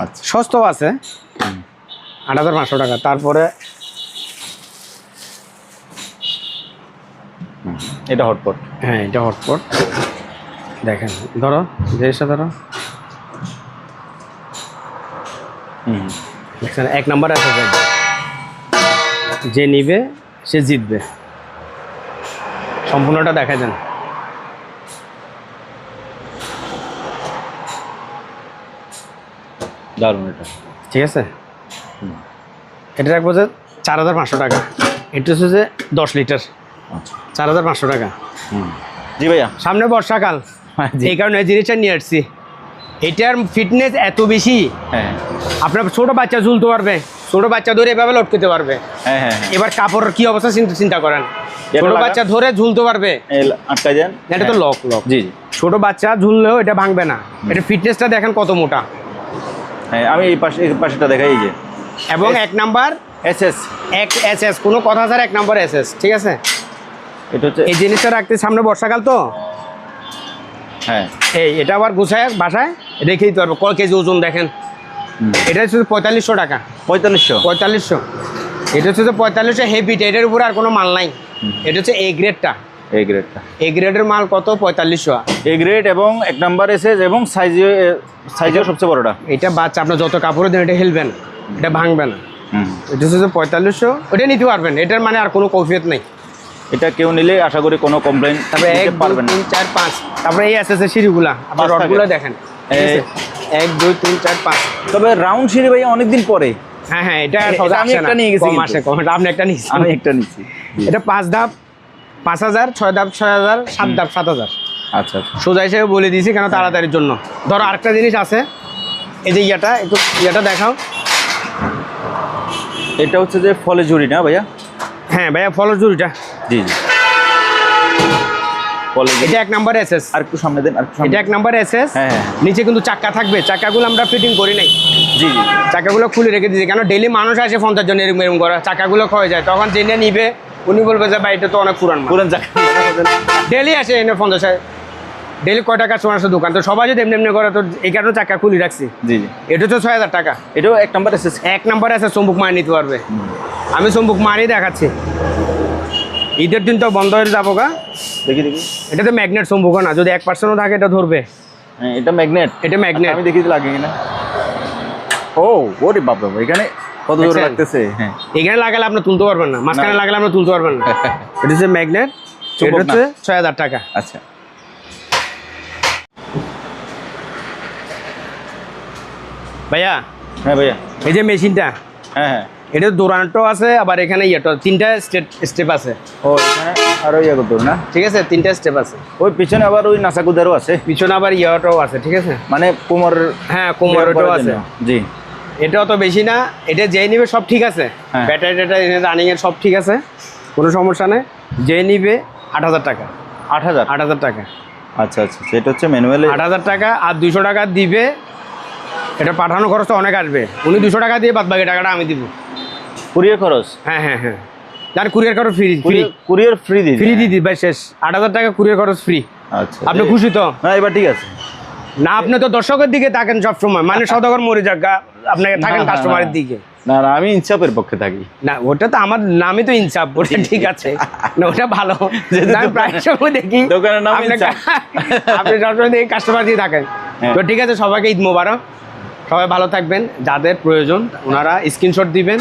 আচ্ছা সস্তাও আছে। 8,500 টাকা। তারপরে এটা হটপট। হ্যাঁ এটা হটপট। দেখেন ধরো জিনিসটা ধরো, দেখছেন 1 নাম্বার আছে, যে নিবে সে জিতবে। সম্পূর্ণটা দেখা যান। দারুণ এটা, ঠিক আছে, এটা রাখবো যে 4,500 টাকা। এটা হচ্ছে যে 10 লিটার, আচ্ছা 4,500 টাকা। জি ভাইয়া, সামনে বর্ষাকাল, এই কারণে এই জিনিসটা নিয়ে আসছি। এটার ফিটনেস এত বেশি, হ্যাঁ আপনার ছোট বাচ্চা ঝুলতে পারবে, ছোট বাচ্চা ধরে এভাবে লটকাতে পারবে। হ্যাঁ হ্যাঁ এবার কাপড়ের কি অবস্থা চিন্তা করেন, এটা ছোট লাগা- বাচ্চা ধরে ঝুলতে পারবে। আটকা যান, এটা তো লক জি জি ছোট বাচ্চা ঝুললেও এটা ভাঙবে না। এটা ফিটনেসটা দেখেন কত মোটা। হ্যাঁ আমি এই পাশেটা দেখাই, এই যে এবং 1 নাম্বার এসএস, SS, কোনো কথা স্যার 1 নাম্বার SS, ঠিক আছে। এটা হচ্ছে, এই জিনিসটা রাখতে সামনে বর্ষাকাল তো, হ্যাঁ এটা আবার গুছায় বাসায় রেখে দিতে পারবো। কয় কেজি ওজন দেখেন, এটা হচ্ছে 4,500 টাকা। 4500? 4,500। এটা হচ্ছে যে 4,500 হেভিটা, এটার উপরে আর কোনো মাল নাই। এটা হচ্ছে এ গ্রেডটা, এই গ্রেডটা, এ গ্রেডের মাল কত? 4,500। এই গ্রেড এবং 1 নাম্বার এসএস এবং সাইজেও সবচেয়ে বড়টা। এটা বাচ্চা আপনার যত কাপড়ে দেন এটা হেলবে না, এটা ভাঙবে না। এটা হচ্ছে যে 4,500, ওটা নিতে পারবেন। এটার মানে আর কোনো কৈফিয়ত নেই। এটা কেউ নিলে আশা করি কোনো কমপ্লেন তারপরে 1 2 পারবেন না। 3 4 5, তারপরে এই SS এর সিঁড়িগুলা, আপনার 5 রডগুলো থাকে। দেখেন। 1 2 3 4 5। তবে রাউন্ড সিঁড়ি ভাই অনেকদিন পরে। হ্যাঁ হ্যাঁ, এটা আমি একটা নিয়ে গেছি, কম আসে, কম। আপনি একটা নিয়েছেন, আমি একটা নিচ্ছি। এটা 5 ধাপ 5,000, 6 ধাপ 6,000, 7 ধাপ 7,000। আচ্ছা আচ্ছা সোজা হিসেবে বলে দিয়েছি কেন, তাড়াতাড়ির জন্য। ধরো আরেকটা জিনিস আছে, এই যে একটু দেখাও। এটা হচ্ছে যে ফলে ঝুড়ি না ভাইয়া? হ্যাঁ ভাইয়া, ফলের ঝুড়িটা। জি জি ফলে ঝুড়ি। এটা 1 নাম্বার SS। আর একটু সামনে দেন, আর একটু সামনে। এটা 1 নাম্বার SS। হ্যাঁ হ্যাঁ নিচে কিন্তু চাক্কা থাকবে, চাক্কাগুলো আমরা ফিটিং করি নাই। জি জি চাকাগুলো খুলে রেখে দিয়েছি, কেন ডেলি মানুষ আসে 50 জন এরকম এরকম করা, চাকাগুলো ক্ষয়ে যায়। তখন জেনে নিবে, উনি বলবে যে ভাই এটা তো অনেক পুরান মাল। পুরান চাকা। ডেলি আসে এনে 50, ডেলি কয় টাকা সময় আসে দোকান, তো সবাই যদি এমনি এমনি করে, তো এই কারণে চাকা খুলে রাখছি। জি জি এটা তো 6,000 টাকা। এটাও 1 নাম্বার এসএস। 1 নাম্বার আছে, চম্বুক মারি নিতে পারবে। আমি চম্বুক মারি দেখাচ্ছি। ঈদের দিন তো বন্ধ হয়ে যাবো গা। দেখি দেখি, এটাতে ম্যাগনেট সম্ভব না, যদি 1%ও থাকে এটা ধরবে। হ্যাঁ এটা ম্যাগনেট, এটা ম্যাগনেট। আমি দেখি লাগে কিনা। ও ওরে বাপ রে, এখানে কত জোর দেখছেন? লাগতেছে। হ্যাঁ এখানে লাগালে আপনি তুলতে পারবেন না, মাঝখানে লাগালে আপনি তুলতে পারবেন না। এটা হচ্ছে ম্যাগনেট, এটা চুম্বক না। হচ্ছে 6000 টাকা। আচ্ছা ভাইয়া হ্যাঁ ভাইয়া, এই যে মেশিনটা, হ্যাঁ হ্যাঁ, এটা দৌড়ানোটাও আছে, আবার এখানে ইয়েটা 3টা স্টেপ আছে। ও এখানে আরো ইয়ে করতে হবে না? ঠিক আছে, 3টা স্টেপ আছে। ওই পিছনে আবার ওই নাসাকুদারও আছে, পিছনে আবার ইয়াটাও আছে। ঠিক আছে, মানে কোমর, হ্যাঁ কোমরটাও আছে। জি। এটাও তো বেশি না, এটা যে নিবে সব ঠিক আছে, হ্যাঁ। ব্যাটারি ট্যাটারি রানিং এর সব ঠিক আছে, কোনো সমস্যা নেই। যে নিবে 8000 টাকা। 8000? 8000 টাকা। আচ্ছা আচ্ছা, সেটা হচ্ছে ম্যানুয়ালে। 8000 টাকা আর 200 টাকা দিবে। এটা পাঠানো খরচটা অনেক আসবে, উনি 200 টাকা দিয়ে বাদ বাকি টাকাটা আমি দিব। কুরিয়ার খরচ? হ্যাঁ হ্যাঁ হ্যাঁ, যার কুরিয়ার খরচ ফ্রি। কুরিয়ার ফ্রি দিই? ফ্রি দিয়ে দিই শেষ। 8000 টাকা কুরিয়ার খরচ ফ্রি। আচ্ছা, আপনি খুশি তো? না এবার ঠিক আছে। না, আপনি তো দর্শকের দিকে থাকেন সবসময়, মানে সদাগর মরে যাক, আপনাকে থাকেন কাস্টমারের দিকে। না না, আমি ইনসাফের পক্ষে থাকি। না, ওটা তো আমার নামই তো ইনসাফ, ওটা ঠিক আছে না, ওটা ভালো। আমি প্রায় সময় দেখি দোকানের নাম ইনসাফ। আপনি সবসময় দেখি কাস্টমার দিয়ে থাকেন। হ্যাঁ। তো ঠিক আছে, সবাইকে ঈদ মোবারক, সবাই ভালো থাকবেন। যাদের প্রয়োজন ওনারা স্ক্রিনশট দিবেন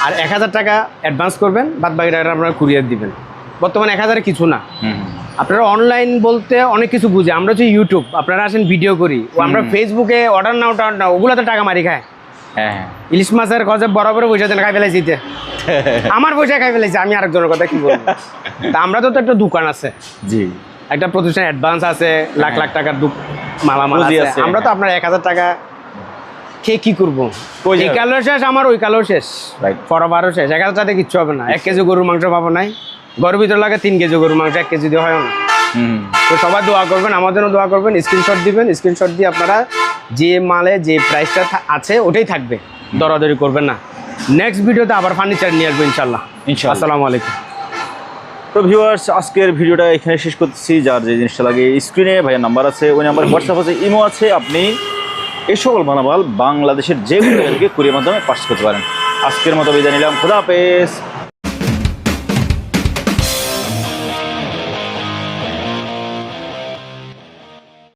আর 1000 টাকা অ্যাডভান্স করবেন, বাদ বাকি টাকাটা আপনারা কুরিয়ার দিবেন। বর্তমানে 1000 কিছু না। আপনারা অনলাইন বলতে অনেক কিছু বুঝে, আমরা হচ্ছে ইউটিউব, আপনারা আসেন ভিডিও করি, ও আমরা ফেসবুকে অর্ডার না ওগুলোতে টাকা মারি খায়। হ্যাঁ, ইলিশ মাছের গজব বরাবর পয়সা দেন, খাই ফেলাইছি তে। আমার পয়সা খাই ফেলাইছি, আমি আরেকজনের কথা কি বলবো। তা আমরা তো একটা দোকান আছে, জি, একটা প্রতিষ্ঠান অ্যাডভান্স আছে, লাখ লাখ টাকার মালামাল পুঁজি আছে। আছে, আমরা তো আপনার 1000 টাকা খেয়ে কি করবো? কই এই যাবে? কালো শেষ, আমার ওই কালো শেষ, Right. পরবারও শেষ। 1000 টাকাতে কিচ্ছু হবে না। 1 কেজি গরুর মাংস পাবো নাই, ঘরের ভিতরে লাগে 3 কেজি গরুর মাংস, 1 কেজি দিয়ে হয় না। তো সবাই দোয়া করবেন, আমার জন্য দোয়া করবেন, স্ক্রিনশট দিবেন। স্ক্রিনশট দিয়ে আপনারা যে মালে যে প্রাইসটা আছে ওটাই থাকবে, দরাদরি করবেন না। নেক্সট ভিডিওতে আবার ফার্নিচার নিয়ে আসবো ইনশাল্লাহ। ইনশাআল্লাহ। আসসালামু আলাইকুম। তো ভিউয়ার্স, আজকের ভিডিওটা এখানে শেষ করতেছি। যার যে জিনিসটা লাগে স্ক্রিনে ভাইয়ের নাম্বার আছে, ওই নাম্বার হোয়াটসঅ্যাপ আছে, ইমো আছে, আপনি এই সকল মালামাল বাংলাদেশের যে কোনো জায়গায় কুরিয়ার মাধ্যমে পার্সেল করতে পারেন। আজকের মতো বিদায় নিলাম, খোদা হাফেজ।